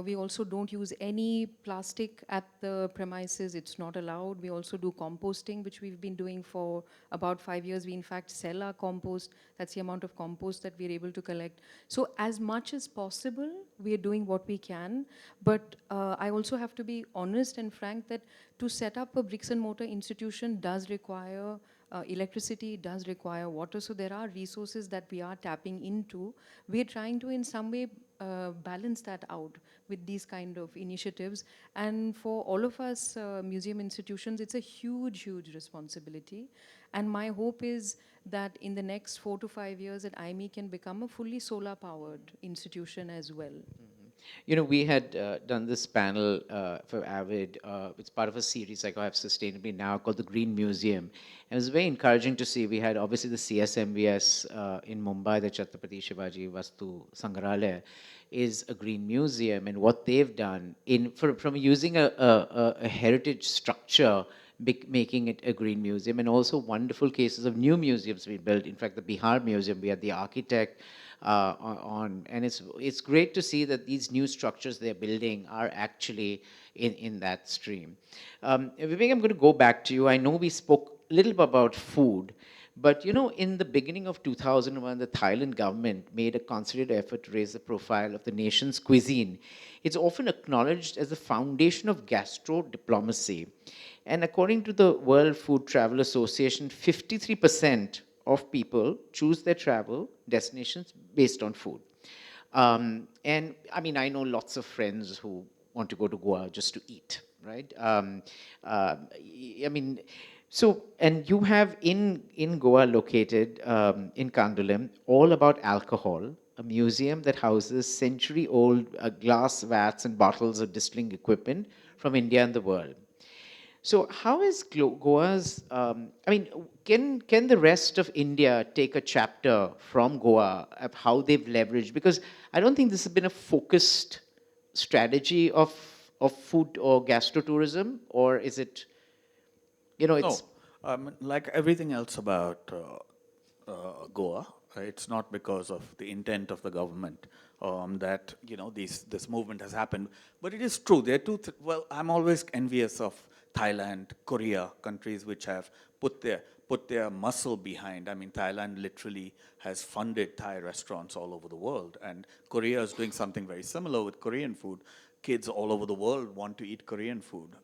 We also don't use any plastic at the premises. It's not allowed. We also do composting, which we've been doing for about 5 years. We, in fact, sell our compost. That's the amount of compost that we're able to collect. So as much as possible, we're doing what we can. But I also have to be honest and frank that to set up a bricks and mortar institution does require electricity, does require water. So there are resources that we are tapping into. We're trying to, in some way, balance that out with these kind of initiatives. And for all of us museum institutions, it's a huge, huge responsibility. And my hope is that in the next 4 to 5 years that IME can become a fully solar powered institution as well. We had done this panel for Avid. It's part of a series like I have sustainably now called the Green Museum. And it was very encouraging to see. We had obviously the CSMVS in Mumbai, the Chhatrapati Shivaji Vastu Sangrahalaya is a green museum. And what they've done from using a heritage structure, making it a green museum, and also wonderful cases of new museums we built. In fact, the Bihar Museum, we had the architect and it's great to see that these new structures they're building are actually in that stream. Vivek, I'm going to go back to you. I know we spoke a little bit about food, but in the beginning of 2001, the Thailand government made a concerted effort to raise the profile of the nation's cuisine. It's often acknowledged as the foundation of gastro diplomacy. And according to the World Food Travel Association, 53% of people choose their travel destinations based on food. And I mean, I know lots of friends who want to go to Goa just to eat, right? I mean, so, and you have in Goa located in Kandolim, all about alcohol, a museum that houses century-old glass vats and bottles of distilling equipment from India and the world. So how is Goa's, I mean, can the rest of India take a chapter from Goa of how they've leveraged? Because I don't think this has been a focused strategy of food or gastrotourism, or is it, No, it's like everything else about Goa, it's not because of the intent of the government that this movement has happened. But it is true. There are well, I'm always envious of Thailand, Korea, countries which have put their muscle behind. I mean, Thailand literally has funded Thai restaurants all over the world, and Korea is doing something very similar with Korean food. Kids all over the world want to eat Korean food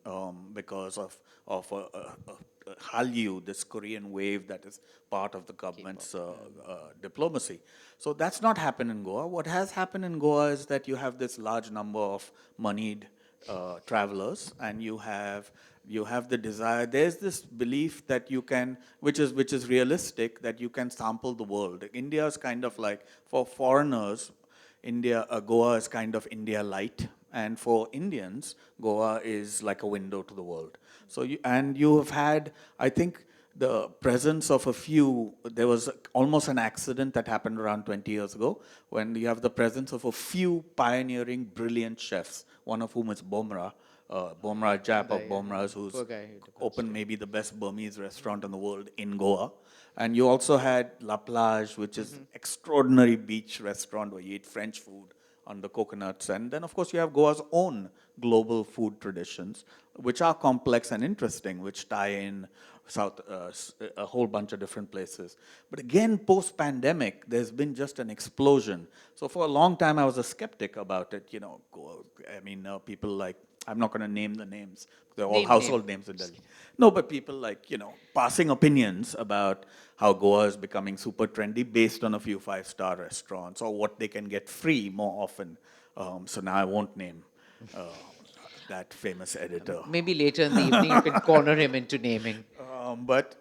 because of Hallyu, this Korean wave that is part of the government's diplomacy. So that's not happened in Goa. What has happened in Goa is that you have this large number of moneyed travelers, and you have the desire. There's this belief that you can, which is realistic, that you can sample the world. India is kind of like, for foreigners, Goa is kind of India light, and for Indians, Goa is like a window to the world. So you have had, I think, the presence of a few. There was almost an accident that happened around 20 years ago, when you have the presence of a few pioneering, brilliant chefs. One of whom is Bomra, Jap of Bomra's, who's poor guy who passed opened away. maybe the best Burmese restaurant in the world in Goa. And you also had La Plage, which is extraordinary beach restaurant where you eat French food on the coconuts. And then, of course, you have Goa's own global food traditions, which are complex and interesting, which tie in a whole bunch of different places. But again, post-pandemic, there's been just an explosion. So for a long time, I was a skeptic about it. I mean, people like, I'm not going to name the names. They're all household names in Delhi. No, but people like, passing opinions about how Goa is becoming super trendy based on a few five-star restaurants, or what they can get free more often. So now I won't name uh, that famous editor. Maybe later in the evening you can corner him into naming. But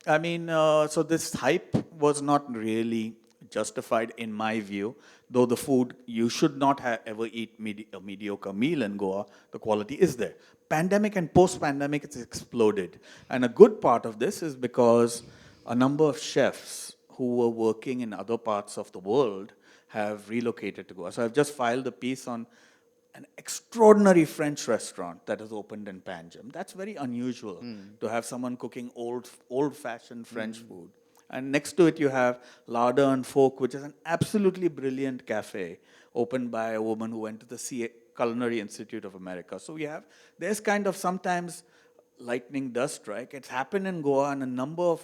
I mean, so this hype was not really justified in my view. Though the food, you should not ever eat a mediocre meal in Goa. The quality is there. Pandemic and post-pandemic, it's exploded, and a good part of this is because a number of chefs who were working in other parts of the world have relocated to Goa. So I've just filed a piece on an extraordinary French restaurant that has opened in Panjim. That's very unusual to have someone cooking old-fashioned French food. And next to it, you have Larder and Folk, which is an absolutely brilliant cafe opened by a woman who went to the Culinary Institute of America. So there's kind of sometimes lightning does strike. It's happened in Goa, and a number of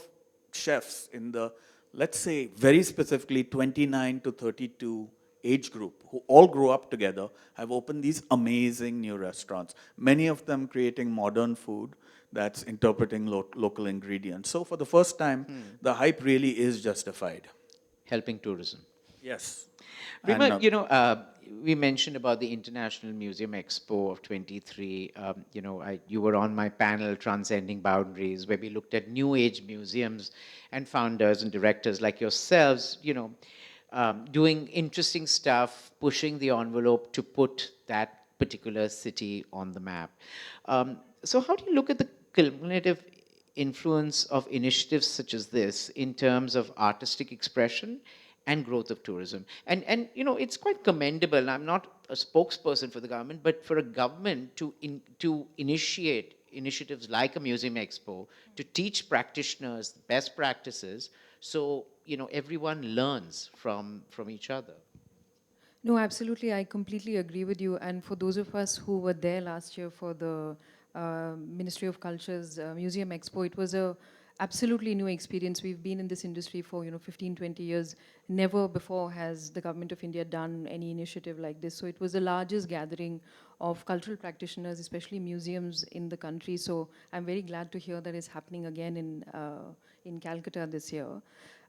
chefs in the, let's say, very specifically 29 to 32 age group, who all grew up together, have opened these amazing new restaurants, many of them creating modern food that's interpreting local ingredients. So for the first time, the hype really is justified. Helping tourism. Yes. And Rima, we mentioned about the International Museum Expo of 23. You were on my panel, Transcending Boundaries, where we looked at new age museums and founders and directors like yourselves, doing interesting stuff, pushing the envelope to put that particular city on the map. So how do you look at the cumulative influence of initiatives such as this in terms of artistic expression and growth of tourism? And it's quite commendable. I'm not a spokesperson for the government, but for a government to initiate initiatives like a museum expo to teach practitioners best practices, so everyone learns from each other. No, absolutely. I completely agree with you. And for those of us who were there last year for the Ministry of Culture's Museum Expo, it was a absolutely new experience. We've been in this industry for 15, 20 years. Never before has the government of India done any initiative like this. So it was the largest gathering of cultural practitioners, especially museums in the country. So I'm very glad to hear that it's happening again in Calcutta this year.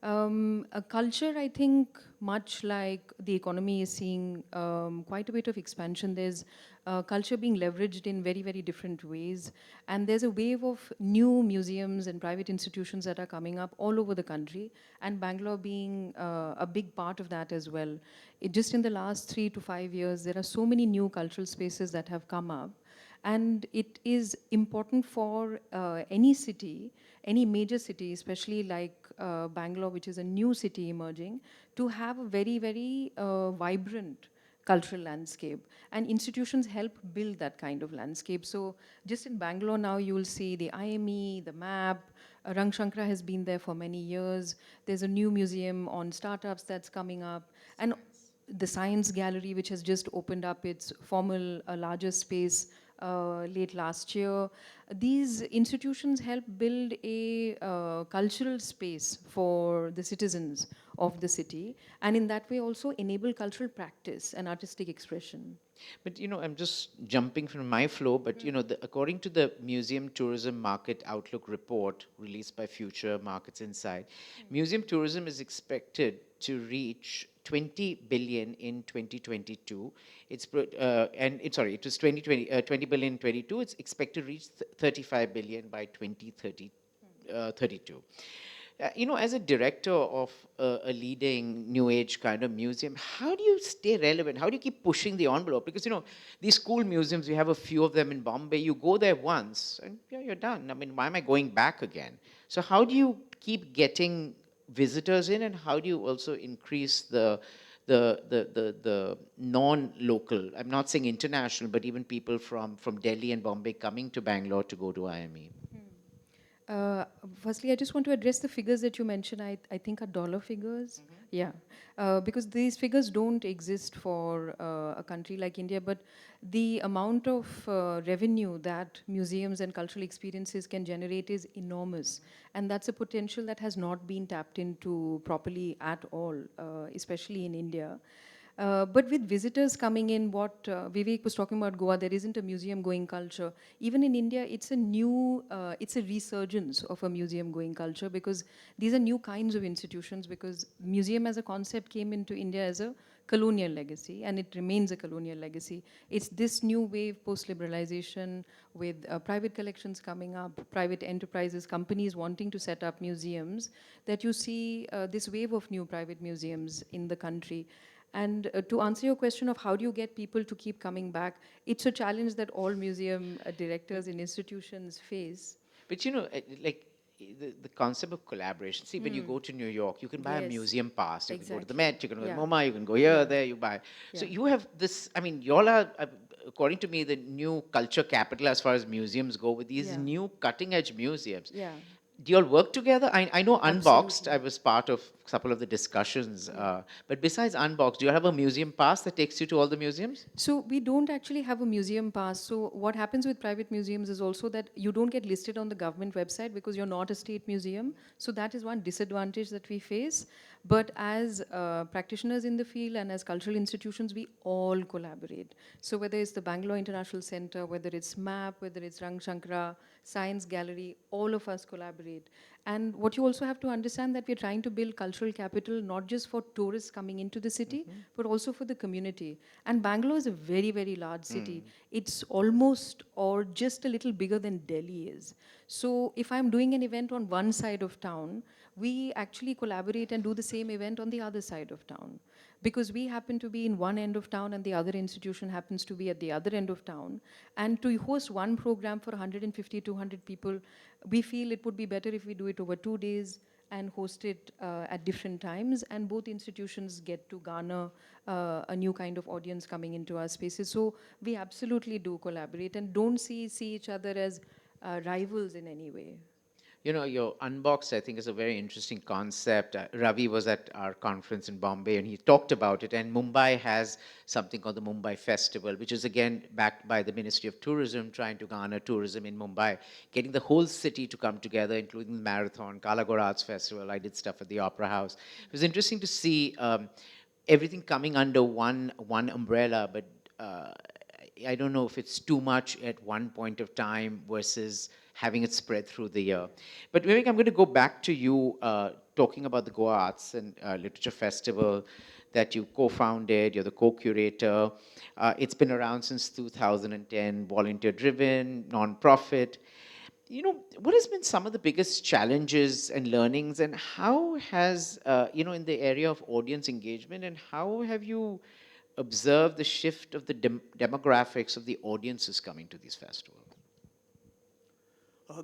A culture, I think, much like the economy is seeing quite a bit of expansion. There's culture being leveraged in very, very different ways. And there's a wave of new museums and private institutions that are coming up all over the country, and Bangalore being a big part of that as well. Just in the last 3 to 5 years, there are so many new cultural spaces that have come up. And it is important for any city, any major city, especially like Bangalore, which is a new city emerging, to have a very, very vibrant cultural landscape. And institutions help build that kind of landscape. So just in Bangalore now, you will see the IME, the MAP, Rang Shankara has been there for many years. There's a new museum on startups that's coming up. And the Science Gallery, which has just opened up its formal, larger space late last year. These institutions help build a cultural space for the citizens of the city, and in that way also enable cultural practice and artistic expression. But I'm just jumping from my flow. But according to the Museum Tourism Market Outlook report released by Future Markets Insight, museum tourism is expected to reach 20 billion in 2022. It was 20 billion in 22. It's expected to reach 35 billion by 2030. 32. As a director of a leading new age kind of museum, how do you stay relevant? How do you keep pushing the envelope? Because, these school museums, we have a few of them in Bombay. You go there once and you're done. I mean, why am I going back again? So how do you keep getting visitors in, and how do you also increase the non-local, I'm not saying international, but even people from Delhi and Bombay coming to Bangalore to go to IME? Uh, Firstly, I just want to address the figures that you mentioned. I think are dollar figures. Yeah, because these figures don't exist for a country like India, but the amount of revenue that museums and cultural experiences can generate is enormous. And that's a potential that has not been tapped into properly at all, especially in India. But with visitors coming in, what Vivek was talking about Goa, there isn't a museum going culture. Even in India, it's a resurgence of a museum going culture, because these are new kinds of institutions, because museum as a concept came into India as a colonial legacy, and it remains a colonial legacy. It's this new wave post-liberalization with private collections coming up, private enterprises, companies wanting to set up museums, that you see this wave of new private museums in the country. And to answer your question of how do you get people to keep coming back, it's a challenge that all museum directors in institutions face. But like the concept of collaboration. See, when you go to New York, you can buy a Yes, museum pass. You can go to the exactly. Met, you can go to Yeah. MoMA, you can go here, Yeah. there, you buy. So Yeah. you have this, I mean, y'all are, according to me, the new culture capital as far as museums go, with these Yeah. new cutting edge museums. Yeah. Do you all work together? I know Unboxed, Absolutely. I was part of a couple of the discussions. Yeah. But besides Unboxed, do you have a museum pass that takes you to all the museums? So we don't actually have a museum pass. So what happens with private museums is also that you don't get listed on the government website because you're not a state museum. So that is one disadvantage that we face. But as practitioners in the field and as cultural institutions, we all collaborate. So whether it's the Bangalore International Center, whether it's MAP, whether it's Rang Shankara, Science Gallery, all of us collaborate. And what you also have to understand that we're trying to build cultural capital, not just for tourists coming into the city, but also for the community. And Bangalore is a very, very large city. It's almost or just a little bigger than Delhi is. So if I'm doing an event on one side of town, we actually collaborate and do the same event on the other side of town, because we happen to be in one end of town and the other institution happens to be at the other end of town. And to host one program for 150, 200 people, we feel it would be better if we do it over 2 days and host it at different times, and both institutions get to garner a new kind of audience coming into our spaces. So we absolutely do collaborate and don't see each other as rivals in any way. Your Unboxed, I think, is a very interesting concept. Ravi was at our conference in Bombay and he talked about it. And Mumbai has something called the Mumbai Festival, which is again backed by the Ministry of Tourism, trying to garner tourism in Mumbai, getting the whole city to come together, including the marathon, Kalagor Arts Festival. I did stuff at the Opera House. It was interesting to see everything coming under one umbrella, but I don't know if it's too much at one point of time versus having it spread through the year. But Vivek, I'm going to go back to you talking about the Goa Arts and Literature Festival that you co-founded, you're the co-curator. It's been around since 2010, volunteer-driven, non-profit. What has been some of the biggest challenges and learnings, and how has, in the area of audience engagement, and how have you observed the shift of the demographics of the audiences coming to these festivals?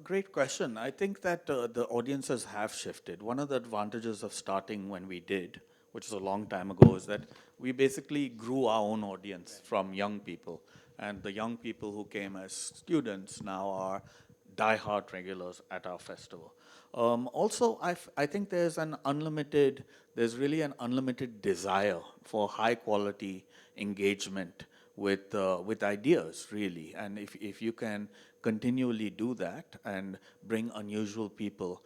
Great question. I think that the audiences have shifted. One of the advantages of starting when we did, which is a long time ago, is that we basically grew our own audience from young people. And the young people who came as students now are diehard regulars at our festival. Also, I think there's really an unlimited desire for high quality engagement with ideas, really. And if you can continually do that and bring unusual people,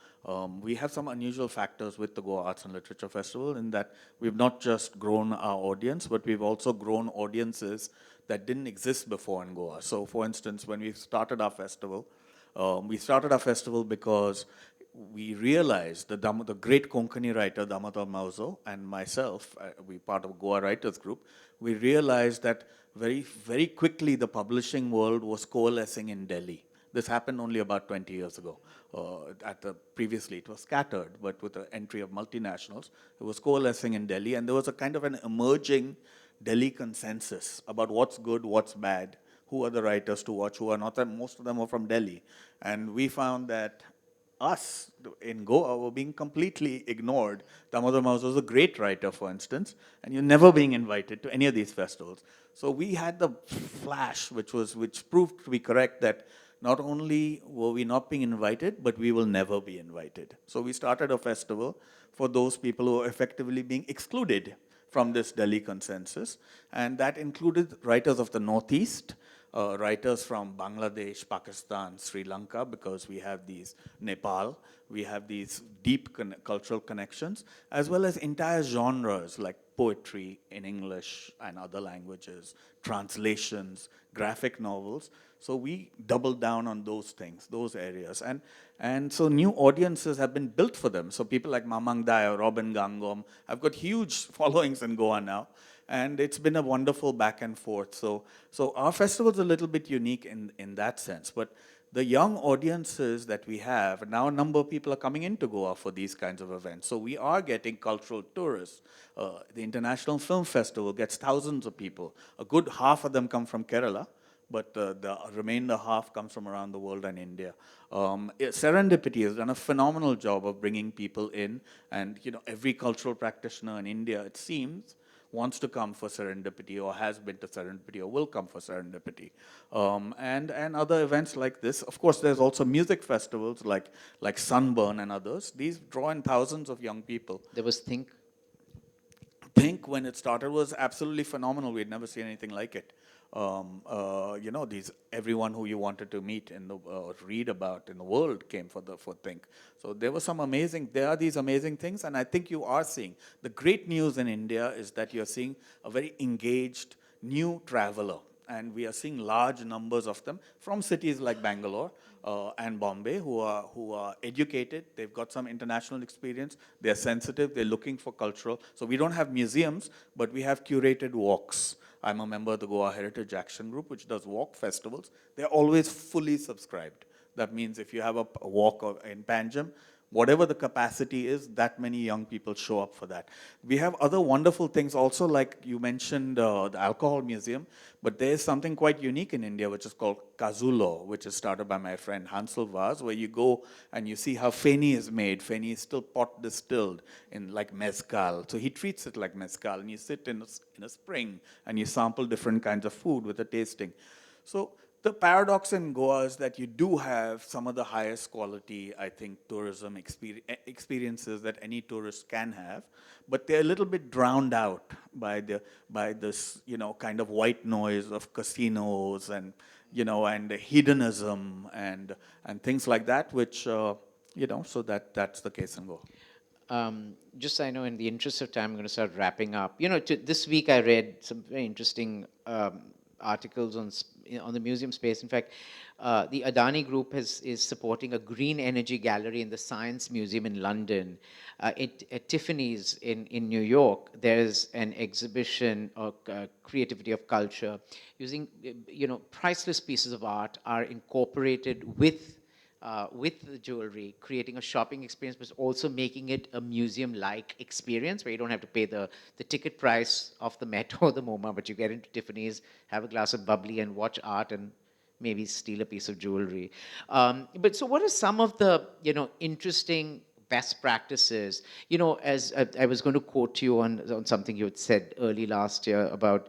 we have some unusual factors with the Goa Arts and Literature Festival in that we've not just grown our audience, but we've also grown audiences that didn't exist before in Goa. So, for instance, when we started our festival because we realized that the great Konkani writer Damodar Mauzo and myself, we part of Goa Writers Group, we realized that very, very quickly the publishing world was coalescing in Delhi. This happened only about 20 years ago. Previously it was scattered, but with the entry of multinationals, it was coalescing in Delhi, and there was a kind of an emerging Delhi consensus about what's good, what's bad, who are the writers to watch, who are not, and most of them are from Delhi. And we found that us in Goa were being completely ignored. Damodar Mouse was a great writer, for instance, and you're never being invited to any of these festivals. So we had the flash, which proved to be correct, that not only were we not being invited, but we will never be invited. So we started a festival for those people who are effectively being excluded from this Delhi consensus, and that included writers of the Northeast, writers from Bangladesh, Pakistan, Sri Lanka, because we have these, Nepal, we have these deep cultural connections, as well as entire genres like poetry in English and other languages, translations, graphic novels. So we doubled down on those things, those areas. And so new audiences have been built for them. So people like Mamang Dai or Robin Gangom have got huge followings in Goa now. And it's been a wonderful back and forth. So our festival is a little bit unique in that sense. But the young audiences that we have, now a number of people are coming into Goa for these kinds of events. So we are getting cultural tourists. The International Film Festival gets thousands of people. A good half of them come from Kerala, but the remainder half comes from around the world and India. Serendipity has done a phenomenal job of bringing people in, and every cultural practitioner in India, it seems, wants to come for Serendipity, or has been to Serendipity, or will come for Serendipity. And other events like this. Of course, there's also music festivals like Sunburn and others. These draw in thousands of young people. There was Think. Think, when it started, was absolutely phenomenal. We'd never seen anything like it. Everyone who you wanted to meet or read about in the world came for Think. So there are these amazing things, and I think you are seeing. The great news in India is that you're seeing a very engaged new traveler, and we are seeing large numbers of them from cities like Bangalore and Bombay who are educated. They've got some international experience. They're sensitive. They're looking for cultural. So we don't have museums, but we have curated walks. I'm a member of the Goa Heritage Action Group, which does walk festivals. They're always fully subscribed. That means if you have a walk in Panjim, whatever the capacity is, that many young people show up for that. We have other wonderful things also, like you mentioned the Alcohol Museum, but there's something quite unique in India, which is called Kazulo, which is started by my friend Hansel Vaz, where you go and you see how Feni is made. Feni is still pot distilled in like mezcal. So he treats it like mezcal, and you sit in a spring and you sample different kinds of food with a tasting. So the paradox in Goa is that you do have some of the highest quality, I think, tourism experiences that any tourist can have, but they're a little bit drowned out by this kind of white noise of casinos and and hedonism and things like that, which so that's the case in Goa. Just so I know, in the interest of time, I'm going to start wrapping up. This week I read some very interesting articles on the museum space. In fact, the Adani Group is supporting a green energy gallery in the Science Museum in London. At Tiffany's in New York, there's an exhibition of creativity of culture using, priceless pieces of art are incorporated with the jewelry, creating a shopping experience, but also making it a museum-like experience where you don't have to pay the ticket price of the Met or the MoMA, but you get into Tiffany's, have a glass of bubbly, and watch art and maybe steal a piece of jewelry. But so what are some of the, interesting best practices? As I was going to quote you on something you had said early last year about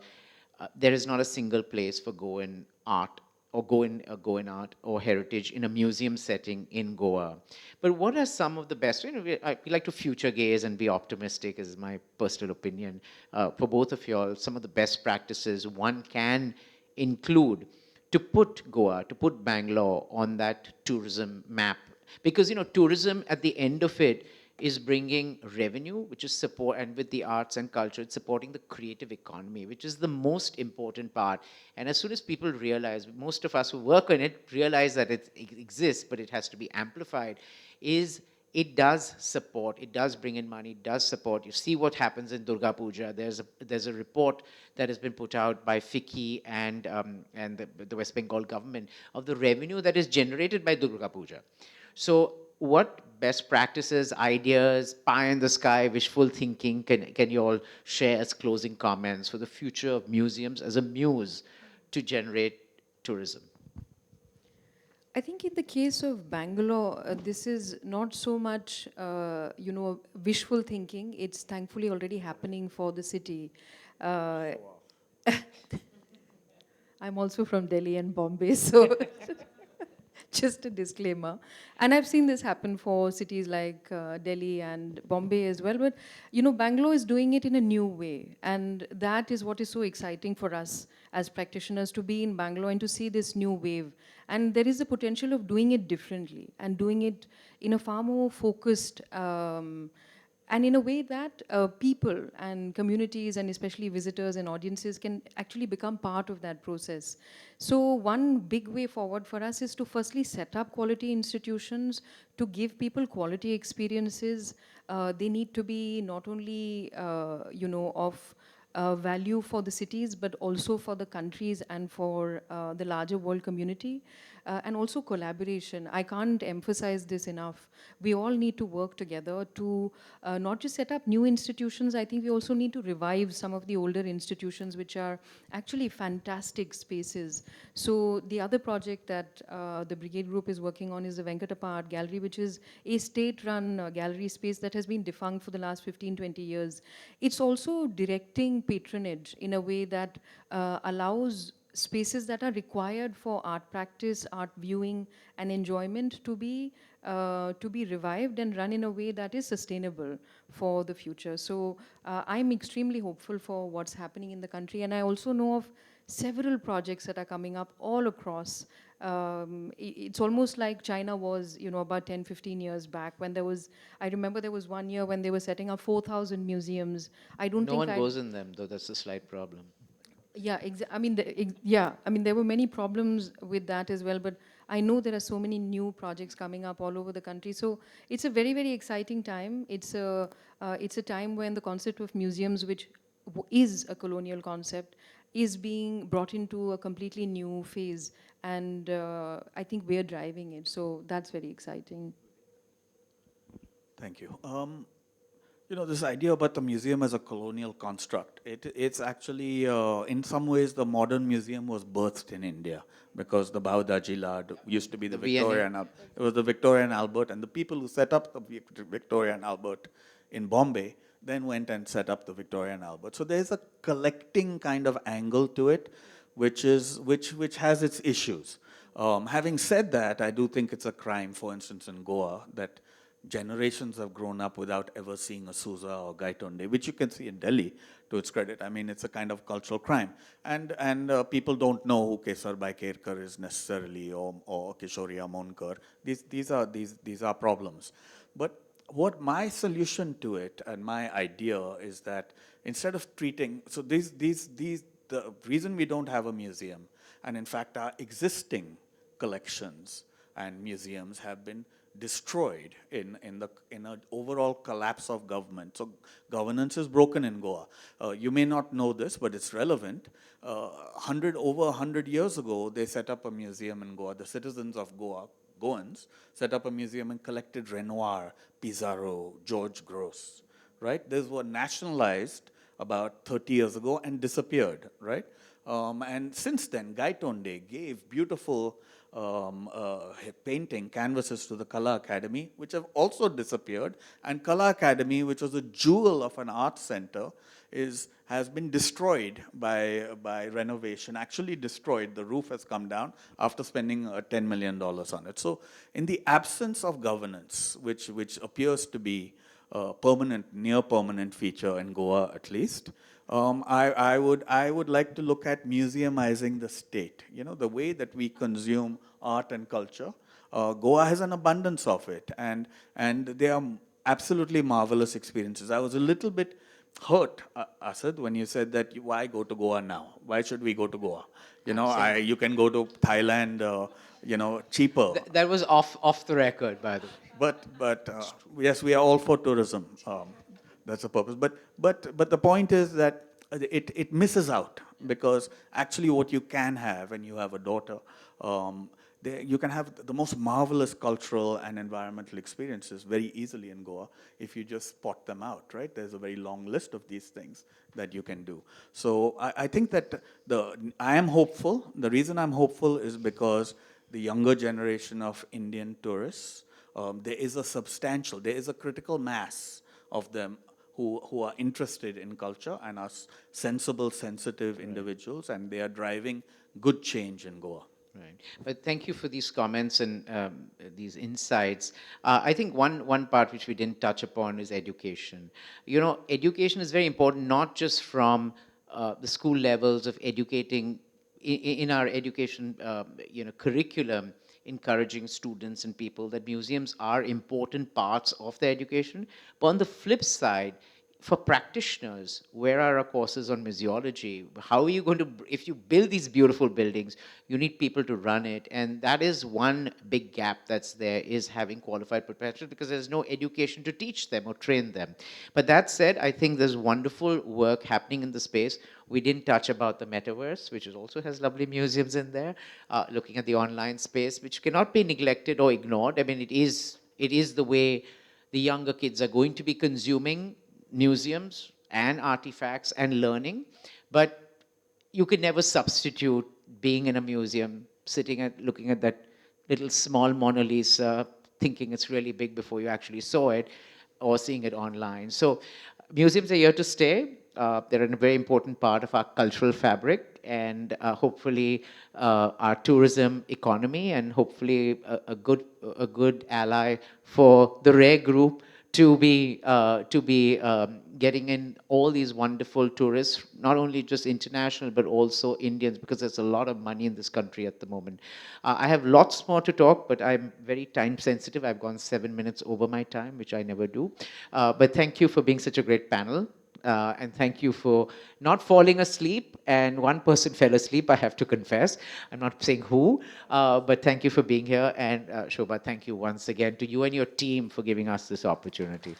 there is not a single place for Goan art or Goan art or heritage in a museum setting in Goa. But what are some of the best? We like to future gaze and be optimistic, is my personal opinion. For both of y'all, some of the best practices one can include to put Goa, to put Bangalore on that tourism map. Because, tourism at the end of it is bringing revenue, which is support, and with the arts and culture, it's supporting the creative economy, which is the most important part. And as soon as people realize, most of us who work on it realize that it exists, but it has to be amplified, is it does support, it does bring in money, it does support. You see what happens in Durga Puja. There's a report that has been put out by FICCI and the West Bengal government of the revenue that is generated by Durga Puja. So what best practices, ideas, pie in the sky, wishful thinking can you all share as closing comments for the future of museums as a muse to generate tourism? I think in the case of Bangalore, this is not so much, wishful thinking. It's thankfully already happening for the city. Uh, I'm also from Delhi and Bombay, so just a disclaimer. And I've seen this happen for cities like Delhi and Bombay as well. But, Bangalore is doing it in a new way. And that is what is so exciting for us as practitioners, to be in Bangalore and to see this new wave. And there is the potential of doing it differently and doing it in a far more focused and in a way that people and communities and especially visitors and audiences can actually become part of that process. So one big way forward for us is to firstly set up quality institutions to give people quality experiences. They need to be not only, of value for the cities, but also for the countries and for the larger world community. And also collaboration. I can't emphasize this enough. We all need to work together to not just set up new institutions. I think we also need to revive some of the older institutions, which are actually fantastic spaces. So the other project that the Brigade Group is working on is the Venkatappa Art Gallery, which is a state-run gallery space that has been defunct for the last 15, 20 years. It's also directing patronage in a way that allows spaces that are required for art practice, art viewing, and enjoyment to be revived and run in a way that is sustainable for the future. So I'm extremely hopeful for what's happening in the country, and I also know of several projects that are coming up all across. It's almost like China was, about 10, 15 years back when I remember there was one year when they were setting up 4,000 museums. I don't No think one goes in them, though. That's a slight problem. yeah, there were many problems with that as well, but I know there are so many new projects coming up all over the country. So it's a very, very exciting time. It's a time when the concept of museums, which is a colonial concept, is being brought into a completely new phase. And I think we're driving it. So that's very exciting. Thank you. This idea about the museum as a colonial construct, it's actually, in some ways, the modern museum was birthed in India because the Bauda Jila used to be the Victoria and it was the Victoria and Albert, and the people who set up the Victoria and Albert in Bombay then went and set up the Victoria and Albert. So there's a collecting kind of angle to it, which has its issues. Having said that, I do think it's a crime, for instance, in Goa, that generations have grown up without ever seeing a Sousa or Gaitonde, which you can see in Delhi, to its credit. I mean, it's a kind of cultural crime. And people don't know who Kesarbai Kerkar is necessarily, or Kishoria Monkar. These are problems. But what my solution to it and my idea is that instead of treating, so these the reason we don't have a museum, and in fact our existing collections and museums have been destroyed in an overall collapse of government. So governance is broken in Goa. You may not know this, but it's relevant. Over 100 years ago, they set up a museum in Goa. The citizens of Goans, set up a museum and collected Renoir, Pizarro, George Gross, right? These were nationalized about 30 years ago and disappeared, right? And since then, Gaitonde gave beautiful painting canvases to the Kala Academy, which have also disappeared. And Kala Academy, which was a jewel of an art center, has been destroyed by renovation, actually destroyed. The roof has come down after spending $10 million on it. So in the absence of governance, which appears to be a permanent, near permanent feature in Goa at least, I would like to look at museumizing the state. You know, the way that we consume art and culture. Goa has an abundance of it, and they are absolutely marvelous experiences. I was a little bit hurt, Asad, when you said that why go to Goa now? Why should we go to Goa? You know, you can go to Thailand, cheaper. That was off the record, by the way. But yes, we are all for tourism. That's the purpose. But the point is that it misses out, because actually what you can have when you have a daughter, you can have the most marvelous cultural and environmental experiences very easily in Goa if you just spot them out, right? There's a very long list of these things that you can do. So I think that I am hopeful. The reason I'm hopeful is because the younger generation of Indian tourists, there is a critical mass of them who are interested in culture and are sensible, sensitive individuals, and they are driving good change in Goa. Right. But thank you for these comments and these insights. I think one part which we didn't touch upon is education. You know, education is very important, not just from the school levels of educating in our education, curriculum, encouraging students and people that museums are important parts of their education. But on the flip side, for practitioners, where are our courses on museology? How are you going to, if you build these beautiful buildings, you need people to run it. And that is one big gap that's there, is having qualified professionals, because there's no education to teach them or train them. But that said, I think there's wonderful work happening in the space. We didn't touch about the metaverse, which also has lovely museums in there, looking at the online space, which cannot be neglected or ignored. I mean, it is the way the younger kids are going to be consuming museums and artifacts and learning, but you can never substitute being in a museum, looking at that little small Mona Lisa, thinking it's really big before you actually saw it, or seeing it online. So museums are here to stay. They're a very important part of our cultural fabric, and hopefully our tourism economy, and hopefully a good ally for the rare group to be getting in all these wonderful tourists, not only just international, but also Indians, because there's a lot of money in this country at the moment. I have lots more to talk, but I'm very time sensitive. I've gone 7 minutes over my time, which I never do. But thank you for being such a great panel. And thank you for not falling asleep. And one person fell asleep, I have to confess. I'm not saying who, but thank you for being here. And Shobha, thank you once again to you and your team for giving us this opportunity.